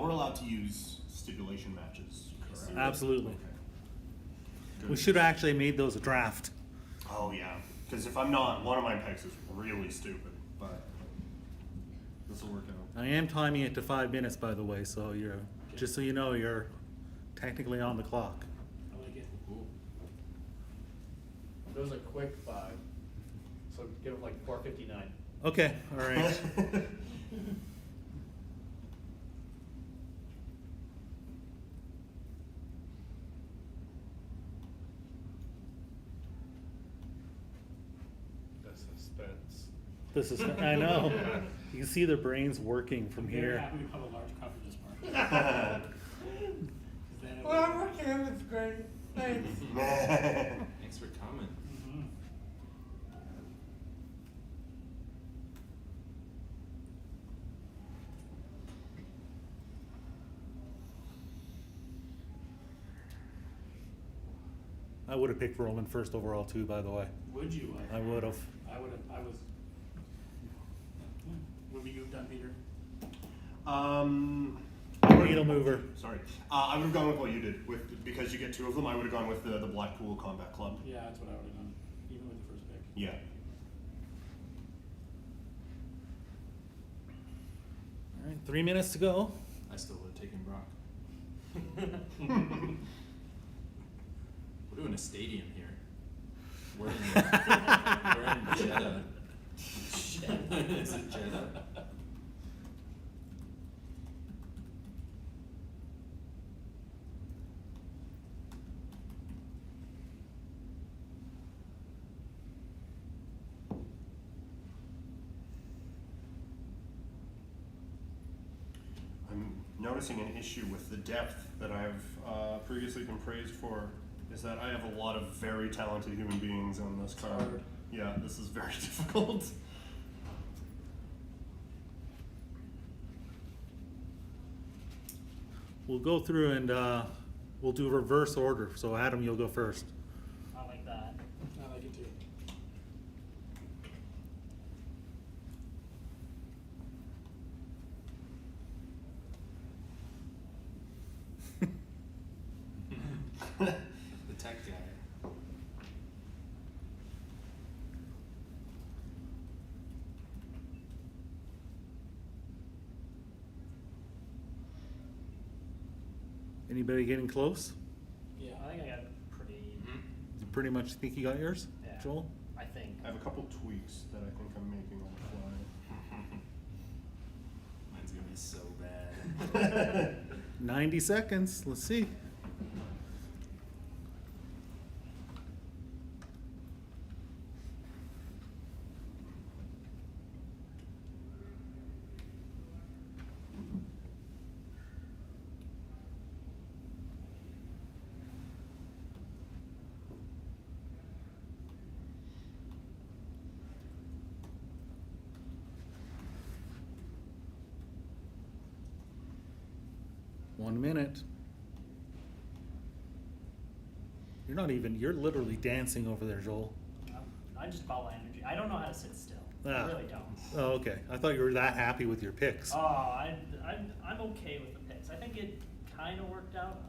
We're allowed to use stipulation matches, correct? Absolutely. Okay. Good. We should have actually made those a draft. Oh yeah, because if I'm not, one of my picks is really stupid, but this will work out. I am timing it to 5 minutes, by the way, so you're, just so you know, you're technically on the clock. I like it. Cool. It was a quick 5, so give them like 4:59. Okay, all right. The suspense. This is, I know. You can see their brains working from I'm very here. happy we have a large cover this part. Then it would- okay, that's great. Thanks. Thanks for coming. Mhm. I would have picked Roman first overall too, by the way. Would you? I would have. I would have, I was. What have you done, Peter? Needle mover. Sorry, I would have gone with what you did. With because you get 2 of them, I would have gone with the Blackpool Combat Club. Yeah, that's what I would have done, even with the first pick. Yeah. All right, 3 minutes to go. I still would have taken Brock. We're doing a stadium here. We're in Jeddah. Is it Jeddah? I'm noticing an issue with the depth that I've previously been praised for, is that I have a lot of very talented human beings on this card. hard. Yeah, this is very difficult. We'll go through and we'll do reverse order. So Adam, you'll go first. I like that. I like it too. Anybody getting close? Yeah. I think I got pretty. You pretty much think you got yours, Yeah. Joel? I think. I have a couple tweaks that I think I'm making on Mine's gonna be so bad. 90 seconds. Let's see. One minute. You're literally dancing over there, Joel. I just follow energy. I don't know how to sit still. Ah. I really don't. Oh, okay. I thought you were that happy with your picks. Oh, I'm okay with the picks. I think it kind of worked out.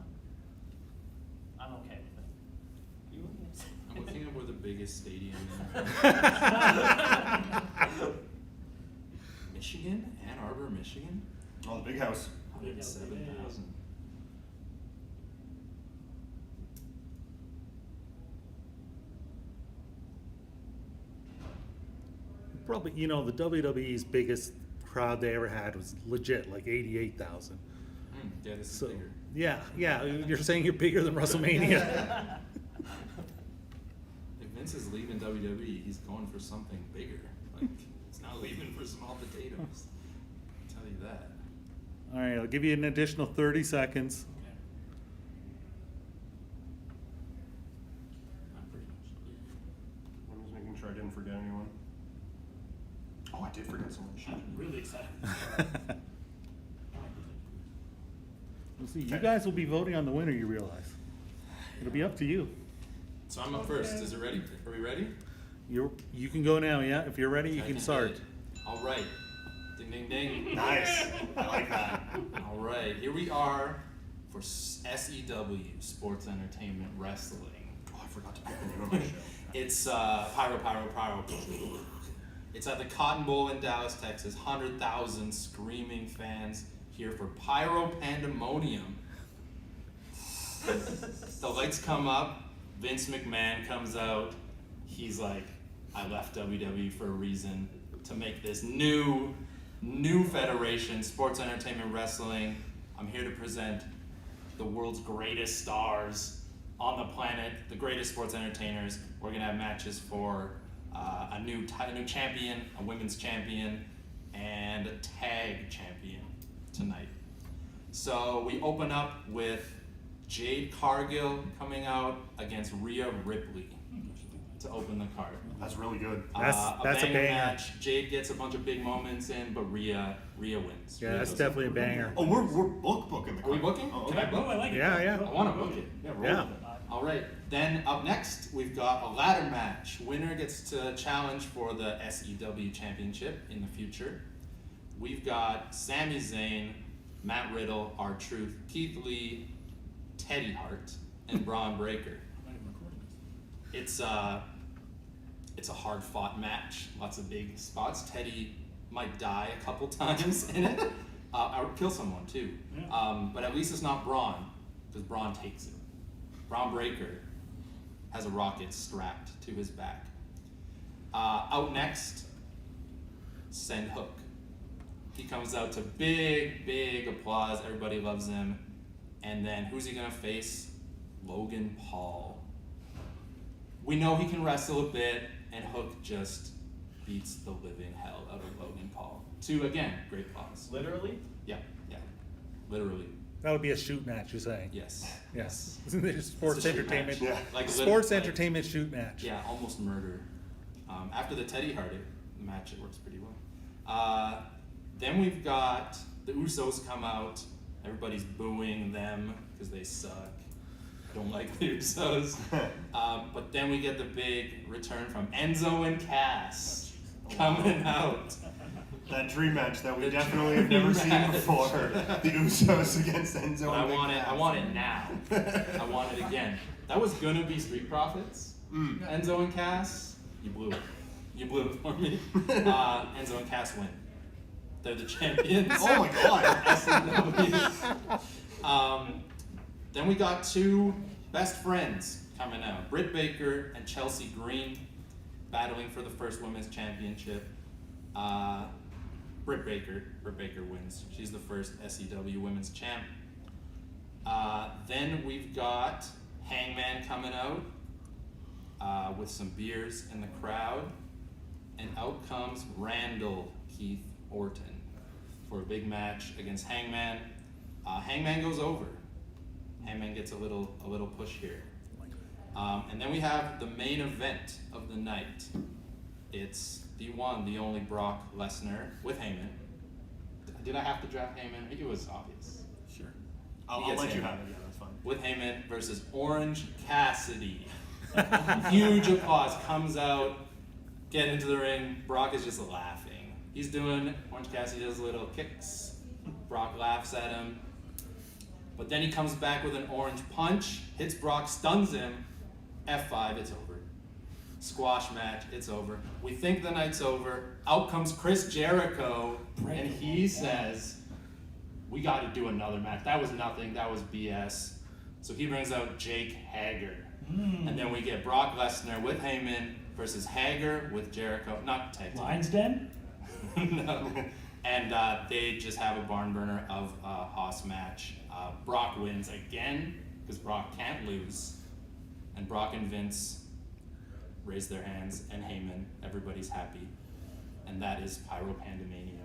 I'm okay with it. You looking at? I'm looking at where the biggest stadium in Michigan, Ann Arbor, Michigan, Oh, the big house. 107,000. Probably, the WWE's biggest crowd they ever had was legit, like 88,000. Yeah, this is So, bigger. yeah, you're saying you're bigger than WrestleMania. If Vince is leaving WWE, he's going for something bigger. Like, he's not leaving for small potatoes. I'll tell you that. All right, I'll give you an additional 30 seconds. I'm pretty much I'm just making sure I didn't forget anyone. Oh, I did forget someone. Shit. I'm really excited. We'll see. You guys will be voting on the winner, you realize. It'll be up to you. So I'm up first. Is it ready? Are we ready? You can go now, yeah? If you're ready, you I can start. hit. All right. Ding, ding, ding. Nice. I like that. All right. Here we are for SEW, Sports Entertainment Wrestling. Oh, I forgot to pick the name of my show. It's Pyro. It's at the Cotton Bowl in Dallas, Texas. 100,000 screaming fans here for Pyro Pandemonium. The lights come up. Vince McMahon comes out. He's like, I left WWE for a reason, to make this new federation, Sports Entertainment Wrestling. I'm here to present the world's greatest stars on the planet, the greatest sports entertainers. We're gonna have matches for a new champion, a women's champion, and a tag champion tonight. So we open up with Jade Cargill coming out against Rhea Ripley to open the card. That's really good. That's a banger. Match. Jade gets a bunch of big moments in, but Rhea wins. Yeah, Rhea that's goes definitely a over. banger. Oh, we're booking the Are we card. booking? Oh, Can I okay. book? I like it. Yeah. I want to book it. Yeah, roll Yeah. with it. All right. Then up next, we've got a ladder match. Winner gets to challenge for the SEW Championship in the future. We've got Sami Zayn, Matt Riddle, R-Truth, Keith Lee, Teddy Hart, and Braun Breaker. I'm not even recording this. It's a hard-fought match. Lots of big spots. Teddy might die a couple times in it. Or kill someone too. Yeah. But at least it's not Braun, because Braun takes it. Braun Breaker has a rocket strapped to his back. Out next, Send Hook. He comes out to big applause. Everybody loves him. And then who's he gonna face? Logan Paul. We know he can wrestle a bit, and Hook just beats the living hell out of Logan Paul. To, again, great applause. Literally? Yeah. Literally, That would be a shoot match, you're saying? yes. Yes. Sports It's a shoot entertainment. match. Yeah. Like Sports like- entertainment shoot match. Yeah, almost murder. After the Teddy Hart match, it works pretty well. Then we've got the Usos come out. Everybody's booing them because they suck. Don't like the Usos. But then we get the big return from Enzo and Cass coming out. That dream match that we The definitely have never dream seen match. before. The Usos against Enzo But and I want it now. I want it again. That was gonna be Street Profits. Enzo and Cass, you blew it. You blew it for me. Enzo and Cass win. They're the champions. Oh my god. SCW. Then we got two best friends coming out. Britt Baker and Chelsea Green battling for the first women's championship. Britt Baker wins. She's the first SEW women's champ. Then we've got Hangman coming out with some beers in the crowd. And out comes Randall Keith Orton for a big match against Hangman. Hangman goes over. Hangman gets a little push here. And then we have the main event of the night. It's the one, the only Brock Lesnar with Heyman. Did I have to draft Heyman? I think it was obvious. Sure. He I'll gets let you Heyman. have it. Yeah, that's fine. With Heyman versus Orange Cassidy. Huge applause comes out, get into the ring. Brock is just laughing. Orange Cassidy does little kicks. Brock laughs at him. But then he comes back with an orange punch, hits Brock, stuns him. F5, it's over. Squash match, it's over. We think the night's over. Out comes Chris Jericho, and he says, we got to do another match. That was nothing. That was BS. So he brings out Jake Hager. And then we get Brock Lesnar with Heyman versus Hager with Jericho. Not tag team. Lions Den? No. And they just have a barn burner of a Haas match. Brock wins again because Brock can't lose. And Brock and Vince raise their hands, and Heyman, everybody's happy. And that is Pyro Pandemonium.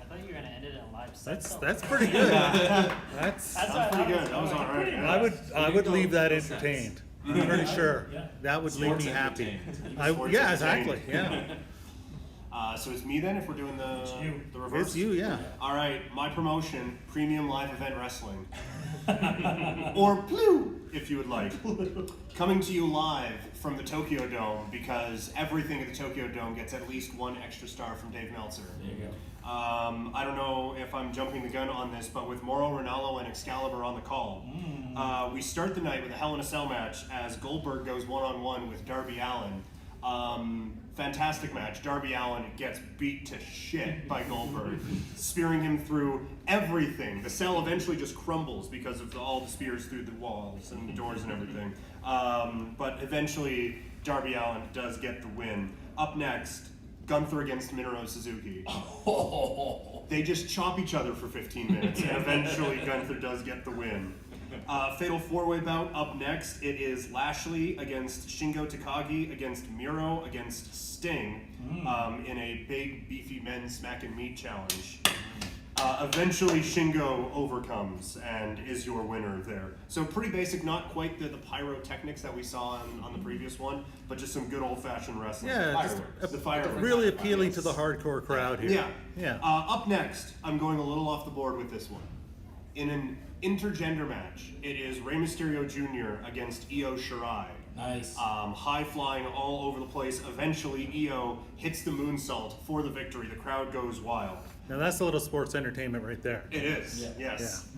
I thought you were gonna end it in a live set. That's pretty good. That's That's Pretty good. That was all right. Yeah. I would leave that Makes entertained. I'm pretty sure. Yeah. That would leave Sports me happy. entertained. Sports Yeah, entertained. exactly. Yeah. So it's me then if we're doing you. the reverse? It's you, yeah. All right, my promotion, Premium Live Event Wrestling. Or PLU, if you would like. Coming to you live from the Tokyo Dome, because everything at the Tokyo Dome gets at least one extra star from Dave Meltzer. There you go. I don't know if I'm jumping the gun on this, but with Mauro Ranallo and Excalibur on the call, we start the night with a Hell in a Cell match as Goldberg goes one-on-one with Darby Allin. Fantastic match. Darby Allin gets beat to shit by Goldberg, spearing him through everything. The cell eventually just crumbles because of all the spears through the walls and the doors and everything. But eventually, Darby Allin does get the win. Up next, Gunther against Minoru Suzuki. They just chop each other for 15 minutes, and eventually Gunther does get the win. Fatal 4-way bout up next. It is Lashley against Shingo Takagi against Miro against Sting in a big beefy men's smack and meat challenge. Eventually Shingo overcomes and is your winner there. So pretty basic, not quite the pyrotechnics that we saw on the previous one, but just some good old-fashioned wrestling. Yeah, just Fireworks. The fireworks. really appealing to the hardcore crowd here. Yeah. Yeah. Up next, I'm going a little off the board with this one. In an intergender match, it is Rey Mysterio Jr. against Io Shirai. Nice. High flying all over the place. Eventually, Io hits the moonsault for the victory. The crowd goes wild. Now that's a little sports entertainment right there. It is, Yeah. yes.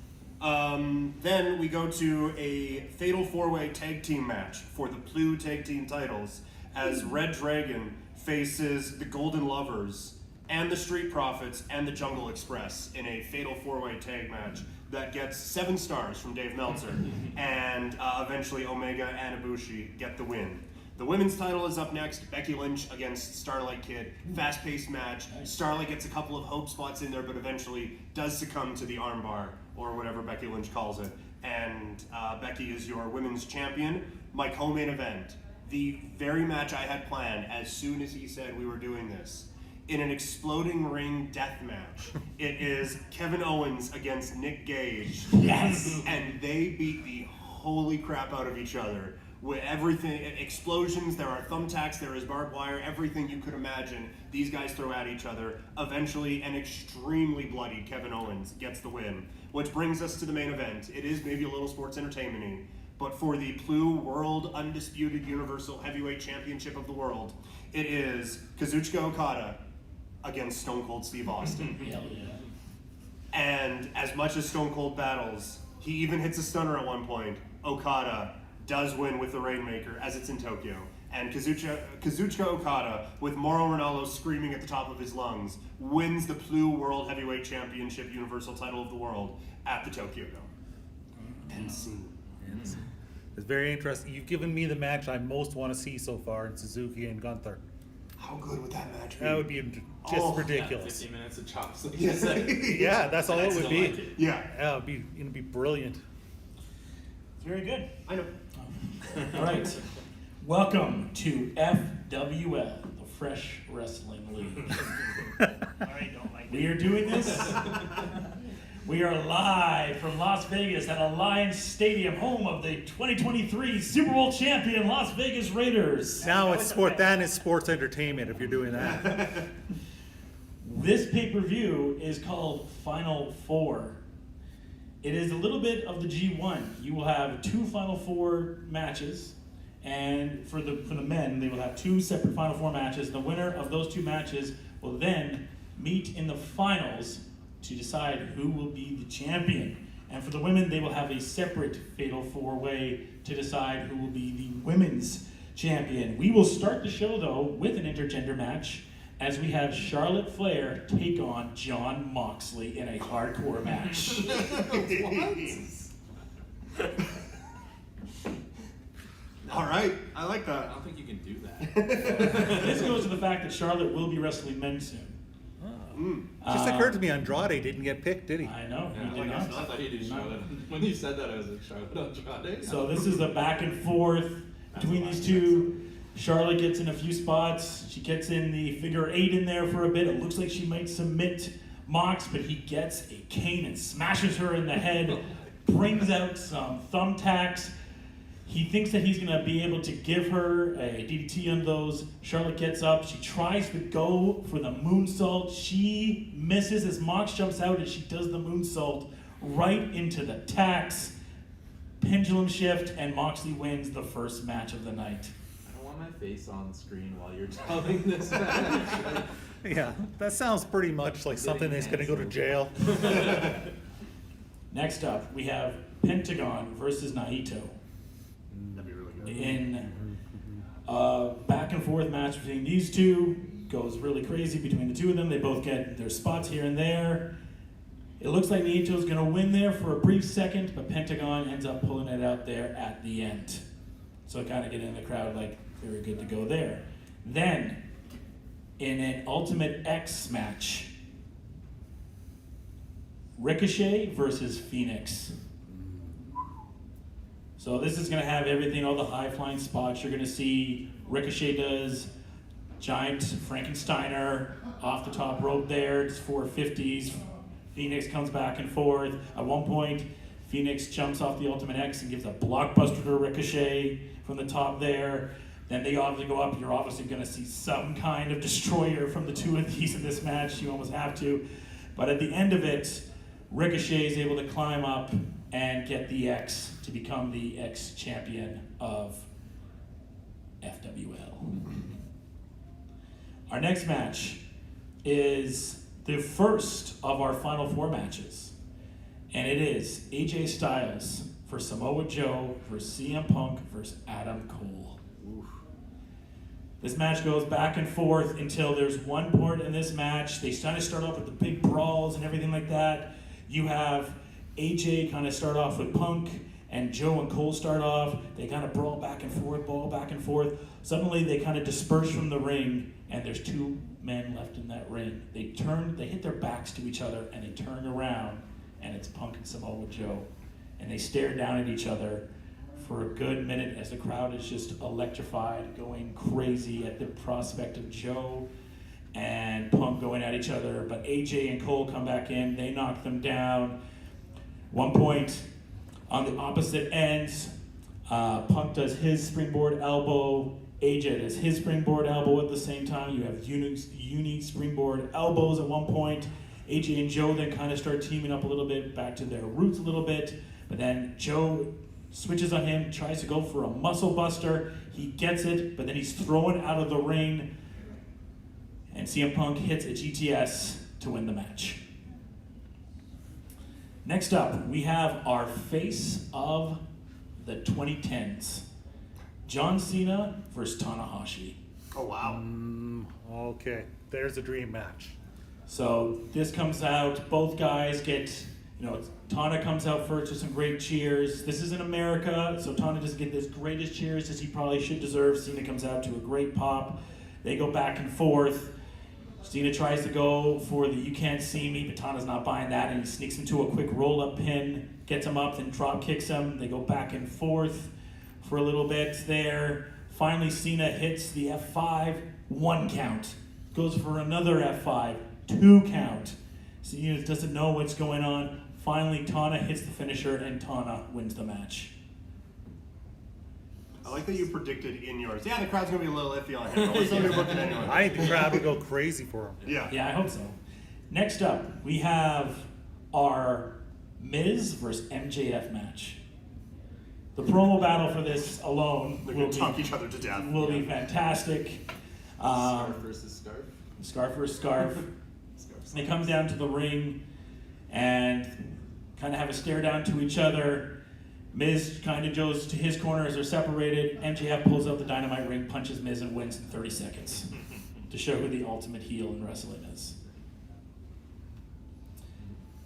Then we go to a fatal 4-way tag team match for the PLU tag team titles as Red Dragon faces the Golden Lovers and the Street Profits and the Jungle Express in a fatal 4-way tag match that gets 7 stars from Dave Meltzer. And eventually Omega and Ibushi get the win. The women's title is up next. Becky Lynch against Starlight Kid. Fast-paced match. Starlight gets a couple of hope spots in there, but eventually does succumb to the armbar, or whatever Becky Lynch calls it. And Becky is your women's champion. My co-main event, the very match I had planned as soon as he said we were doing this. In an exploding ring death match, it is Kevin Owens against Nick Gage. Yes! And they beat the holy crap out of each other. With everything, explosions, there are thumbtacks, there is barbed wire, everything you could imagine, these guys throw at each other. Eventually, an extremely bloodied Kevin Owens gets the win. Which brings us to the main event. It is maybe a little sports entertainment-y, but for the PLU World Undisputed Universal Heavyweight Championship of the world, it is Kazuchika Okada against Stone Cold Steve Austin. Hell yeah. And as much as Stone Cold battles, he even hits a stunner at one point. Okada does win with the Rainmaker as it's in Tokyo. And Kazuchika Okada, with Mauro Ranallo screaming at the top of his lungs, wins the PLU World Heavyweight Championship Universal title of the world at the Tokyo Dome. End scene. It's very interesting. You've given me the match I most want to see so far in Suzuki and Gunther. How good would that match be? That would be just Oh, ridiculous. 15 minutes of chops. Like Yeah. you said. Yeah, that's all I it would still be. like it. Yeah, It'd be brilliant. Very good. I know. All right. Welcome to FWL, the Fresh Wrestling League. I don't like We are doing this. We are live from Las Vegas at Alliance Stadium, home of the 2023 Super Bowl champion Las Vegas Raiders. Now it's sport. Then it's sports entertainment. If you're doing that. This pay-per-view is called Final Four. It is a little bit of the G1. You will have 2 Final Four matches, and for the men, they will have 2 separate Final Four matches. The winner of those 2 matches will then meet in the finals to decide who will be the champion. And for the women, they will have a separate Fatal 4-Way to decide who will be the women's champion. We will start the show, though, with an intergender match, as we have Charlotte Flair take on Jon Moxley in a hardcore match. All right, I like I that. don't think you can do that. This goes to the fact that Charlotte will be wrestling men soon. Just occurred to me, Andrade didn't get picked, did he? I know, Yeah, he did I not. thought you did Charlotte. When you said that, I was like, Charlotte Andrade? So this is a back and forth between these two. Charlotte gets in a few spots. She gets in the figure 8 in there for a bit. It looks like she might submit Mox, but he gets a cane and smashes her in the head, brings out some thumbtacks. He thinks that he's going to be able to give her a DDT on those. Charlotte gets up. She tries to go for the moonsault. She misses as Mox jumps out and she does the moonsault right into the tacks. Pendulum shift, and Moxley wins the first match of the night. I don't want my face on screen while you're telling this match. Yeah, that sounds pretty much like something that's going to go to jail. Next up, we have Pentagon versus Naito. That'd be really good. In a back and forth match between these two. Goes really crazy between the two of them. They both get their spots here and there. It looks like Naito's going to win there for a brief second, but Pentagon ends up pulling it out there at the end. So I kind of get in the crowd like, very good to go there. Then, in an Ultimate X match, Ricochet versus Phoenix. So this is going to have everything, all the high-flying spots. You're going to see Ricochet does giant Frankensteiner off the top rope there, just 450s. Phoenix comes back and forth. At one point, Phoenix jumps off the Ultimate X and gives a blockbuster to Ricochet from the top there. Then they obviously go up. You're obviously going to see some kind of destroyer from the two of these in this match. You almost have to. But at the end of it, Ricochet is able to climb up and get the X to become the X champion of FWL. Our next match is the first of our Final Four matches. And it is AJ Styles for Samoa Joe versus CM Punk versus Adam Cole. This match goes back and forth until there's one point in this match. They kind of start off with the big brawls and everything like that. You have AJ kind of start off with Punk, and Joe and Cole start off. They kind of brawl back and forth, ball back and forth. Suddenly they kind of disperse from the ring, and there's 2 men left in that ring. They hit their backs to each other, and they turn around, and it's Punk and Samoa Joe. And they stare down at each other for a good minute as the crowd is just electrified, going crazy at the prospect of Joe and Punk going at each other. But AJ and Cole come back in, they knock them down. One point on the opposite ends, Punk does his springboard elbow, AJ does his springboard elbow at the same time. You have unique springboard elbows at one point. AJ and Joe then kind of start teaming up a little bit, back to their roots a little bit. But then Joe switches on him, tries to go for a muscle buster. He gets it, but then he's thrown out of the ring. And CM Punk hits a GTS to win the match. Next up, we have our face of the 2010s. John Cena versus Tanahashi. Oh, wow. Okay, there's a dream match. So this comes out, both guys get You know, Tana comes out first with some great cheers. This isn't America, so Tana doesn't get as greatest cheers as he probably should deserve. Cena comes out to a great pop. They go back and forth. Cena tries to go for the "you can't see me," but Tana's not buying that, and he sneaks into a quick roll-up pin, gets him up, then drop kicks him. They go back and forth for a little bit there. Finally, Cena hits the F5, 1 count. Goes for another F5, 2 count. Cena doesn't know what's going on. Finally, Tana hits the finisher, and Tana wins the match. I like that you predicted in yours. Yeah, the crowd's gonna be a little iffy on him, but we're still gonna book it anyway. I think the crowd would go crazy for him. Yeah. Yeah, I hope so. Next up, we have our Miz versus MJF match. The promo battle for this alone They're will gonna talk each other to death. be fantastic. Scarf versus scarf. Scarf versus scarf. Scarf. They come down to the ring and kind of have a stare down to each other. Miz kind of goes to his corner as they're separated. MJF pulls out the dynamite ring, punches Miz, and wins in 30 seconds to show who the ultimate heel in wrestling is.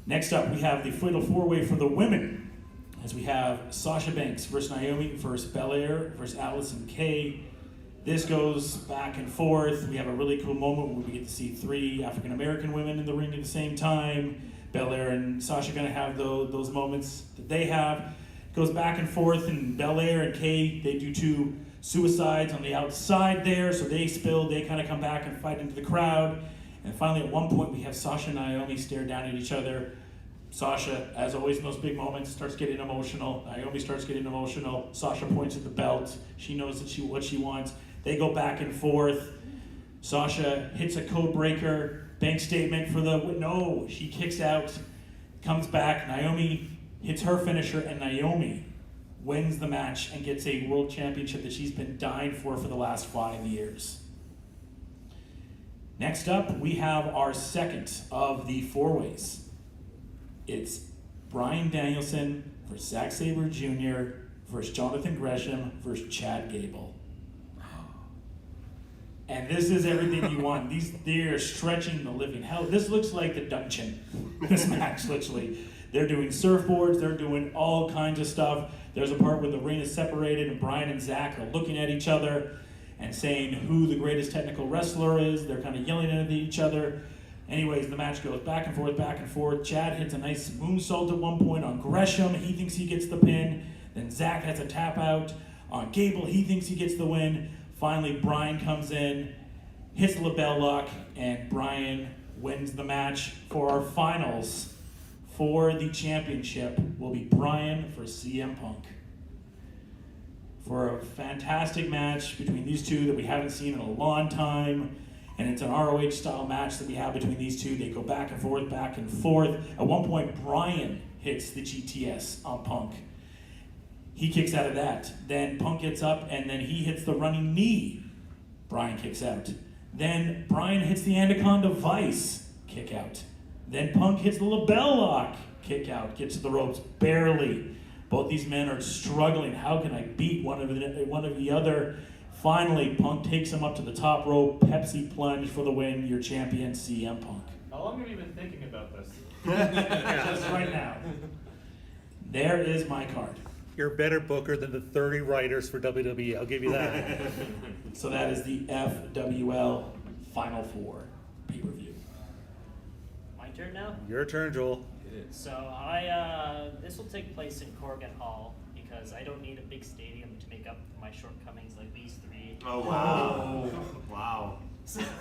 Next up, we have the Fatal 4-Way for the women, as we have Sasha Banks versus Naomi versus Belair versus Allison Kay. This goes back and forth. We have a really cool moment where we get to see 3 African American women in the ring at the same time. Belair and Sasha are going to have those moments that they have. Goes back and forth, and Belair and Kay, they do 2 suicides on the outside there, so they spill, they kind of come back and fight into the crowd. And finally, at one point, we have Sasha and Naomi stare down at each other. Sasha, as always in those big moments, starts getting emotional. Naomi starts getting emotional. Sasha points at the belt. She knows what she wants. They go back and forth. Sasha hits a code breaker. Bank statement for the... No, she kicks out. Comes back. Naomi hits her finisher, and Naomi wins the match and gets a world championship that she's been dying for the last 5 years. Next up, we have our second of the 4-ways. It's Bryan Danielson versus Zack Sabre Jr. versus Jonathan Gresham versus Chad Gable. And this is everything you want. They are stretching the living hell. This looks like the dungeon, this match, literally. They're doing surfboards, they're doing all kinds of stuff. There's a part where the ring is separated and Bryan and Zack are looking at each other and saying who the greatest technical wrestler is. They're kind of yelling at each other. Anyways, the match goes back and forth, back and forth. Chad hits a nice moonsault at one point on Gresham. He thinks he gets the pin. Then Zack has a tap out on Gable. He thinks he gets the win. Finally, Bryan comes in, hits the LeBell Lock, and Bryan wins the match. For our finals for the championship will be Bryan versus CM Punk. For a fantastic match between these two that we haven't seen in a long time. And it's an ROH style match that we have between these two. They go back and forth, back and forth. At one point, Bryan hits the GTS on Punk. He kicks out of that. Then Punk gets up, and then he hits the running knee. Bryan kicks out. Then Bryan hits the Anaconda Vice, kick out. Then Punk hits the LeBell Lock, kick out, gets to the ropes, barely. Both these men are struggling. How can I beat one of the other? Finally, Punk takes him up to the top rope, Pepsi plunge for the win, your champion, CM Punk. How long have you been thinking about this? Just right now. There is my card. You're a better booker than the 30 writers for WWE, I'll give you that. So that is the FWL Final Four pay-per-view. My turn now? Your turn, Joel. So this will take place in Corgan Hall because I don't need a big stadium to make up for my shortcomings like these 3. Oh, wow. Wow.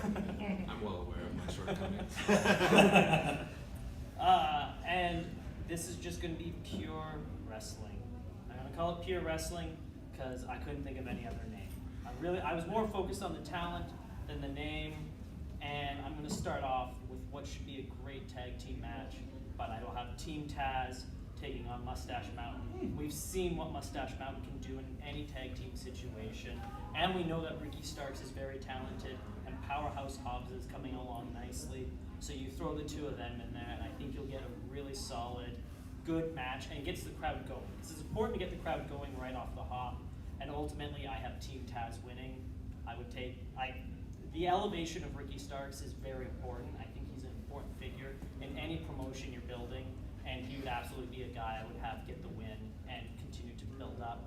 I'm well aware of my shortcomings. And this is just going to be pure wrestling. I'm going to call it pure wrestling because I couldn't think of any other name. I was more focused on the talent than the name, and I'm going to start off with what should be a great tag team match, but I will have Team Taz taking on Mustache Mountain. We've seen what Mustache Mountain can do in any tag team situation, and we know that Ricky Starks is very talented, and Powerhouse Hobbs is coming along nicely. So you throw the 2 of them in there, and I think you'll get a really solid, good match, and it gets the crowd going. Because it's important to get the crowd going right off the hop, and ultimately I have Team Taz winning. The elevation of Ricky Starks is very important. I think he's an important figure in any promotion you're building. and he would absolutely be a guy I would have get the win and continue to build up.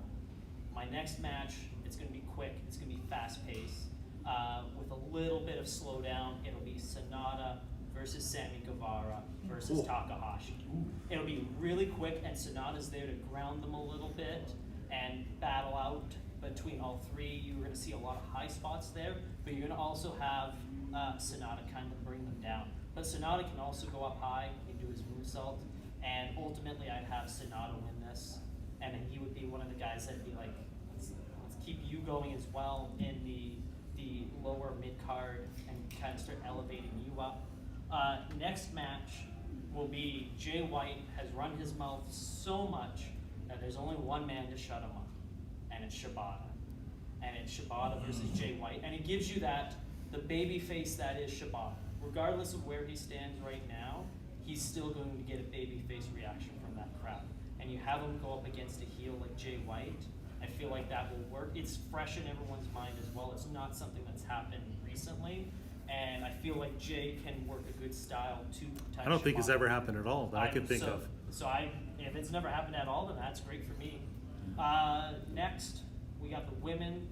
My next match, it's going to be quick, it's going to be fast-paced, with a little bit of slowdown. It'll be Sonata versus Sammy Guevara versus Takahashi. It'll be really quick, and Sonata's there to ground them a little bit and battle out between all three. You're going to see a lot of high spots there, but you're going to also have Sonata kind of bring them down. But Sonata can also go up high and do his moonsault, and ultimately I'd have Sonata win this, and then he would be one of the guys that'd be like, let's keep you going as well in the lower mid-card and kind of start elevating you up. Next match will be Jay White has run his mouth so much that there's only one man to shut him up, and it's Shibata. And it's Shibata versus Jay White, and it gives you that, the baby face that is Shibata. Regardless of where he stands right now, he's still going to get a baby face reaction from that crowd. And you have him go up against a heel like Jay White, I feel like that will work. It's fresh in everyone's mind as well. It's not something that's happened recently, and I feel like Jay can work a good style to touch I don't think it's Shibata. ever happened at all that I can think of. So if it's never happened at all, then that's great for me. Next, we got the women.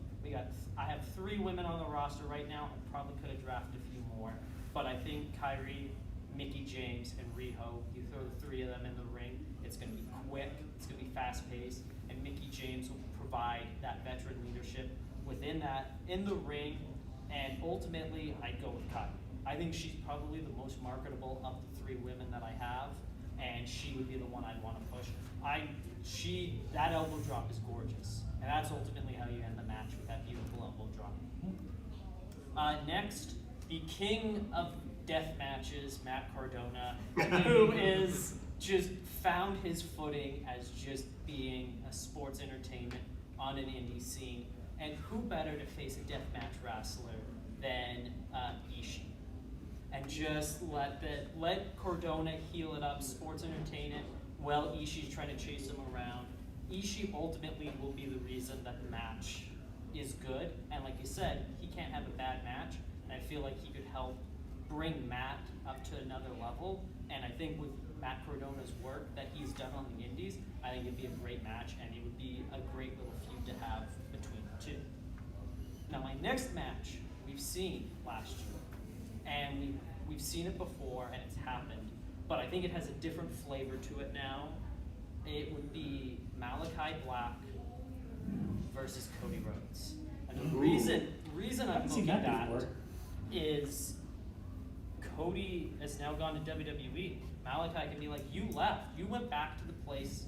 I have 3 women on the roster right now. I probably could have drafted a few more, but I think Kyrie, Mickie James, and Riho, you throw the 3 of them in the ring, it's going to be quick, it's going to be fast-paced, and Mickie James will provide that veteran leadership within that, in the ring, and ultimately, I'd go with Kyrie. I think she's probably the most marketable of the 3 women that I have, and she would be the one I'd want to push. That elbow drop is gorgeous, and that's ultimately how you end the match, with that beautiful elbow drop. Next, the king of death matches, Matt Cardona, who is just found his footing as just being a sports entertainment on an indie scene, and who better to face a deathmatch wrestler than Ishii? And just let Cardona heal it up, sports entertainment, while Ishii's trying to chase him around. Ishii ultimately will be the reason that the match is good, and like you said, he can't have a bad match, and I feel like he could help bring Matt up to another level, and I think with Matt Cardona's work that he's done on the indies, I think it'd be a great match, and it would be a great little feud to have between the 2. Now my next match, we've seen last year, and we've seen it before, and it's happened, but I think it has a different flavor to it now. It would be Malachi Black versus Cody Rhodes. And the reason I'm looking at that is Cody has now gone to WWE. Malachi can be like, you left. You went back to the place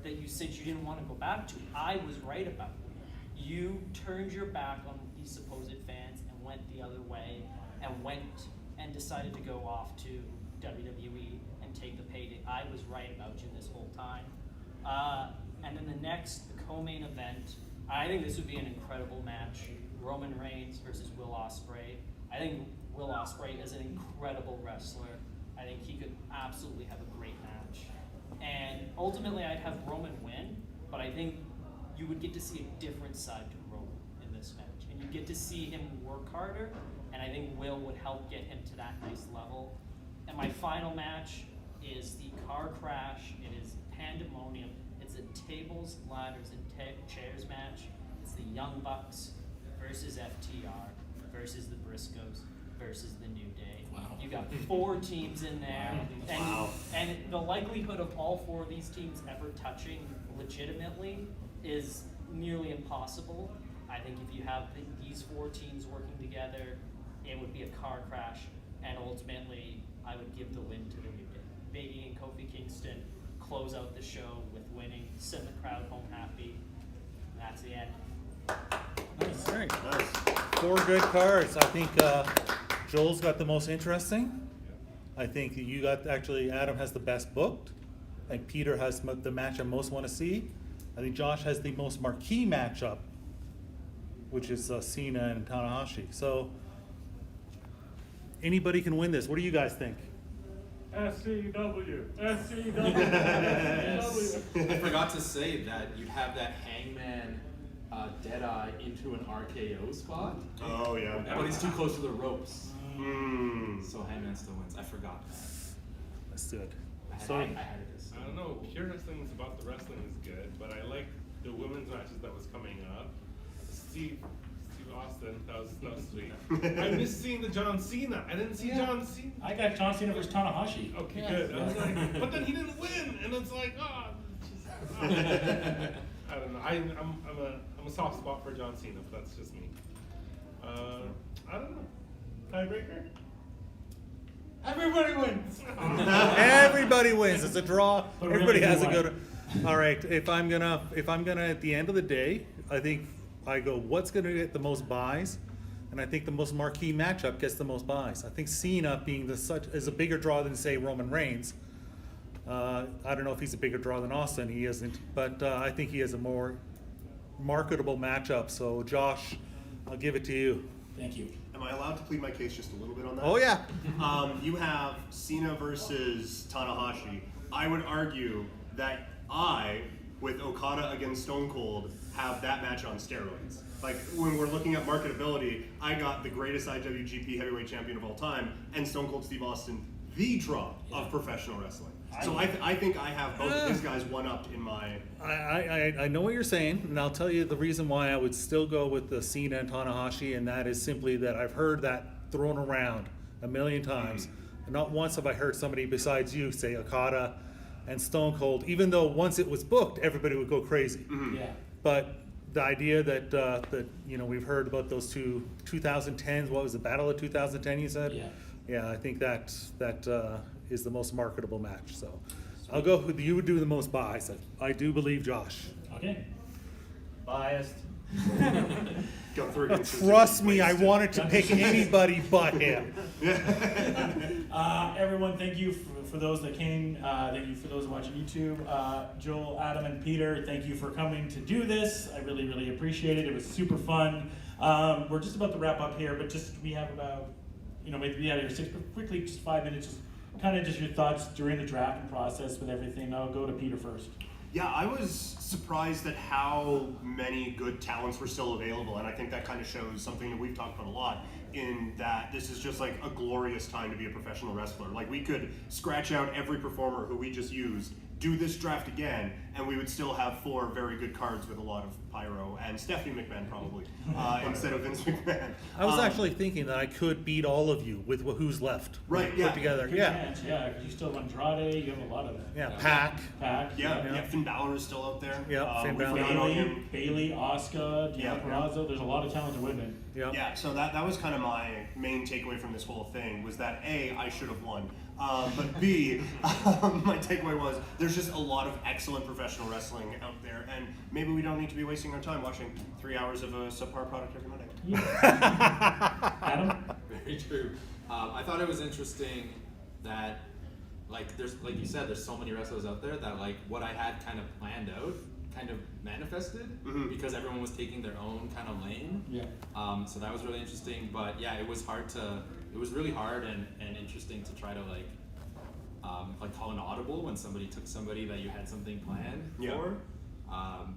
that you said you didn't want to go back to. I was right about it. You turned your back on these supposed fans and went the other way, and went and decided to go off to WWE and take the payday. I was right about you this whole time. And then the co-main event, I think this would be an incredible match. Roman Reigns versus Will Ospreay. I think Will Ospreay is an incredible wrestler. I think he could absolutely have a great match. And ultimately, I'd have Roman win, but I think you would get to see a different side to Roman in this match. And you get to see him work harder, and I think Will would help get him to that nice level. And my final match is the car crash. It is pandemonium. It's a tables, ladders, and chairs match. It's the Young Bucks versus FTR versus the Briscoes versus the New Day. Wow. You got 4 teams in there, and the likelihood of all 4 of these teams ever touching legitimately is nearly impossible. I think if you have these 4 teams working together, it would be a car crash, and ultimately, I would give the win to the New Day. Big E and Kofi Kingston close out the show with winning, send the crowd home happy, and that's the end. Nice. All right. Nice. 4 good cards. I think Joel's got the most interesting. I think you got, actually, Adam has the best booked. I think Peter has the match I most want to see. I think Josh has the most marquee matchup, which is Cena and Tanahashi. So anybody can win this. What do you guys think? SCW. I forgot to say that you'd have that Hangman Deadeye into an RKO spot, Oh yeah. but he's too close to the ropes, Mm. so Hangman still wins. I forgot. Let's do it. So- I had it as. I don't know. Pure wrestling is about the wrestling is good, but I like the women's matches that was coming up. Steve Austin, that was sweet. I missed seeing the John Cena. I didn't see John Cena. I got John Cena versus Tanahashi. Okay, good. I was like, but then he didn't win, and it's like, I don't know. I'm a soft spot for John Cena, but that's just me. I don't know. Tiebreaker. Everybody wins. Everybody wins. It's a draw. But Everybody really, has a who good. All right. If I'm gonna at the end of the day, I think I go what's gonna get the most buys, and I think the most marquee matchup gets the most buys. I think Cena being is a bigger draw than say Roman Reigns. I don't know if he's a bigger draw than Austin. He isn't, but I think he has a more marketable matchup. So Josh, I'll give it to you. Thank you. Am I allowed to plead my case just a little bit on that? Oh yeah. You have Cena versus Tanahashi. I would argue that with Okada against Stone Cold, have that match on steroids. Like, when we're looking at marketability, I got the greatest IWGP heavyweight champion of all time, and Stone Cold Steve Austin, the draw of professional wrestling. So I think I have both of these guys one-upped in my... I know what you're saying, and I'll tell you the reason why I would still go with the Cena and Tanahashi, and that is simply that I've heard that thrown around a million times. And not once have I heard somebody besides you say Okada and Stone Cold, even though once it was booked, everybody would go crazy. Yeah. But the idea that we've heard about those two 2010s, what was the Battle of 2010 you said? Yeah. Yeah, I think that is the most marketable match. So I'll go with you would do the most buys. I do believe Josh. Okay. Biased. Go through it. Trust me, I wanted to pick anybody but him. Everyone, thank you for those that came. Thank you for those watching YouTube. Joel, Adam, and Peter, thank you for coming to do this. I really, really appreciate it. It was super fun. We're just about to wrap up here, but we have about, maybe be out of here 6, but quickly, just 5 minutes, just your thoughts during the drafting process with everything. I'll go to Peter first. Yeah, I was surprised at how many good talents were still available, and I think that kind of shows something that we've talked about a lot, in that this is just like a glorious time to be a professional wrestler. Like, we could scratch out every performer who we just used, do this draft again, and we would still have 4 very good cards with a lot of pyro, and Stephanie McMahon probably, instead of Vince McMahon. I was actually thinking that I could beat all of you with who's left. Right, Put yeah. together. Good Yeah. chance, yeah, because you still have Andrade, you have a lot of them. Yeah, Pac. Pac. Yeah, Finn Balor is still out there. Yeah, Finn we Balor. forgot about him. Bailey, Asuka, Deanna Yeah. Purrazzo. There's a lot of talented women. Yeah. Yeah, so that was kind of my main takeaway from this whole thing, was that A, I should have won, but B, my takeaway was there's just a lot of excellent professional wrestling out there, and maybe we don't need to be wasting our time watching 3 hours of a subpar product every Monday. Adam? Very true. I thought it was interesting that, like you said, there's so many wrestlers out there that like what I had kind of planned out kind of manifested because everyone was taking their own kind of lane. Yeah. So that was really interesting, but yeah, it was really hard and interesting to try to like call an audible when somebody took somebody that you had something planned for.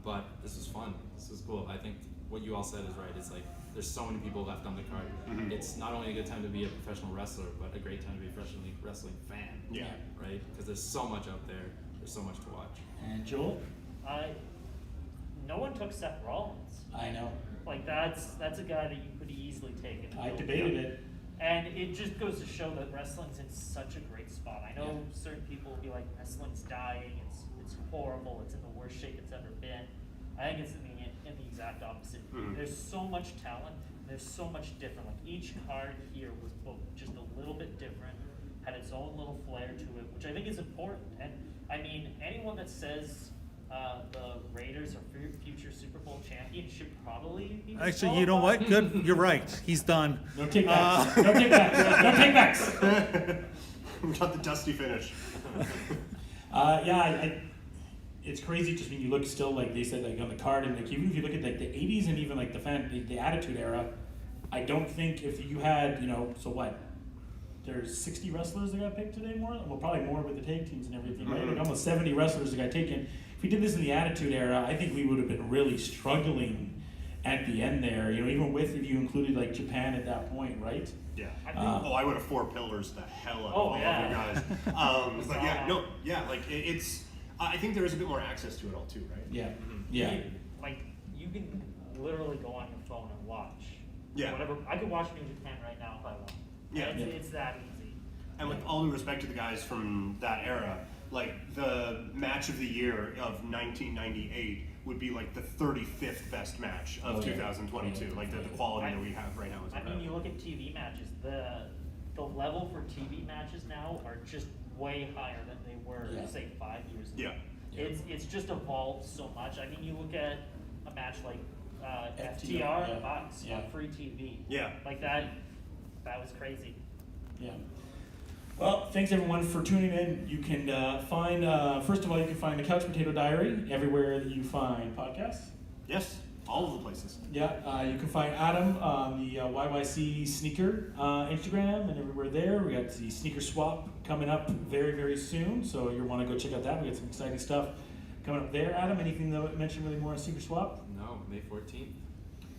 But this was fun. This was cool. I think what you all said is right. It's like there's so many people left on the card. It's not only a good time to be a professional wrestler, but a great time to be a professional wrestling fan. Yeah. Right? Because there's so much out there. There's so much to watch. And Joel? No one took Seth Rollins. I know. Like, that's a guy that you could easily take. I debated it. And it just goes to show that wrestling's in such a great spot. I know certain people will be like, wrestling's dying, it's horrible, it's in the worst shape it's ever been. I think it's in the exact opposite. There's so much talent, there's so much different. Like, each card here was booked just a little bit different, had its own little flair to it, which I think is important. And I mean, anyone that says the Raiders are future Super Bowl champions should probably be Actually, you know what? Good. You're right. He's done. No takebacks. No takebacks. No takebacks. We got the dusty finish. It's crazy just when you look still, like they said, like on the card, and like even if you look at like the 80s and even like the Attitude Era, I don't think if you had, so what? There's 60 wrestlers that got picked today, more? Well, probably more with the tag teams and everything, right? Like almost 70 wrestlers that got taken. If we did this in the Attitude Era, I think we would have been really struggling at the end there, you know, even with if you included like Japan at that point, right? Yeah. I think- I would have four pillars the hell out of Oh, all yeah. of you guys. But yeah, no, yeah, like it's. I think there is a bit more access to it all too, right? Yeah, yeah. Like, you can literally go on your phone and watch. Yeah. Whatever. I could watch New Japan right now if I want. Yeah. It's that easy. And with all due respect to the guys from that era, like the match of the year of 1998 would be like the 35th best match of Oh, yeah. 2022. Like the quality that we have right now is I mean, you incredible. look at TV matches, the level for TV matches now are just way higher than they were, Yeah. say, 5 years ago. Yeah. It's just evolved so much. I mean, you look at a match like FTR, FTR yeah. Bucks Yeah. on free TV. Yeah. Like that was crazy. Yeah. Well, thanks everyone for tuning in. You can find, first of all, you can find the Couch Potato Diary everywhere that you find podcasts. Yes, all of the places. Yeah, you can find Adam on the YYC Sneaker Instagram and everywhere there. We got the Sneaker Swap coming up very, very soon, so you'll want to go check out that. We got some exciting stuff coming up there. Adam, anything to mention really more on Sneaker Swap? No, May 14th.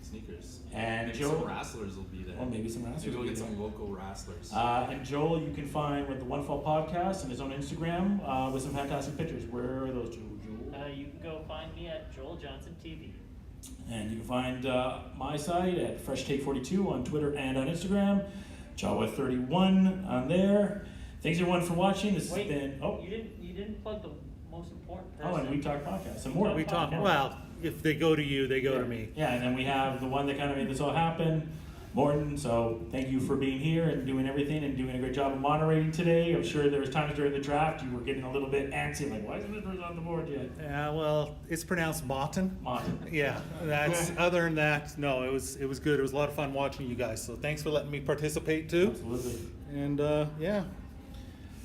Sneakers. And maybe Joe- some wrestlers will be there. Oh, maybe some wrestlers Maybe will we'll be get some there. local wrestlers. And Joel, you can find with the One Fall Podcast and his own Instagram with some fantastic pictures. Where are those, Joel? You can go find me at Joel Johnson TV. And you can find my site at Fresh Take 42 on Twitter and on Instagram. Jawa31 on there. Thanks everyone for watching. This Wait, has been you didn't plug the most important person. oh, and We Talk Podcast. Some more. We talk, well, if they go to you, they go to me. Yeah, and then we have the one that kind of made this all happen, Morton. So thank you for being here and doing everything and doing a great job of moderating today. I'm sure there was times during the draft you were getting a little bit antsy, like why isn't this person on the board yet? Yeah, well, it's pronounced Martin. Martin. Yeah, that's, other than that, no, it was good. It was a lot of fun watching you guys. So thanks for letting me participate too. Absolutely. And yeah.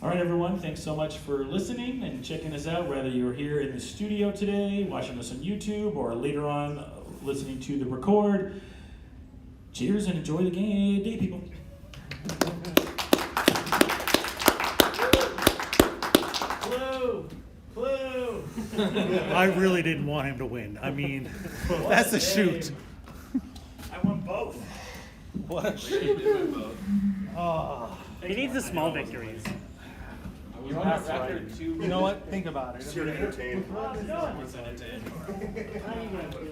All right, everyone. Thanks so much for listening and checking us out, whether you're here in the studio today, watching us on YouTube, or later on listening to the record. Cheers and enjoy the day, people. Clue! I really didn't want him to win. I mean, that's a shoot. I won both. What a shoot. You did both. Oh. He needs the small victories. You're on your record too. You know what? Think about it. Just here to entertain.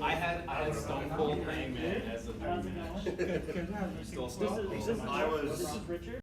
I had Stone Cold Hangman as a movie match. This is I was. Richard.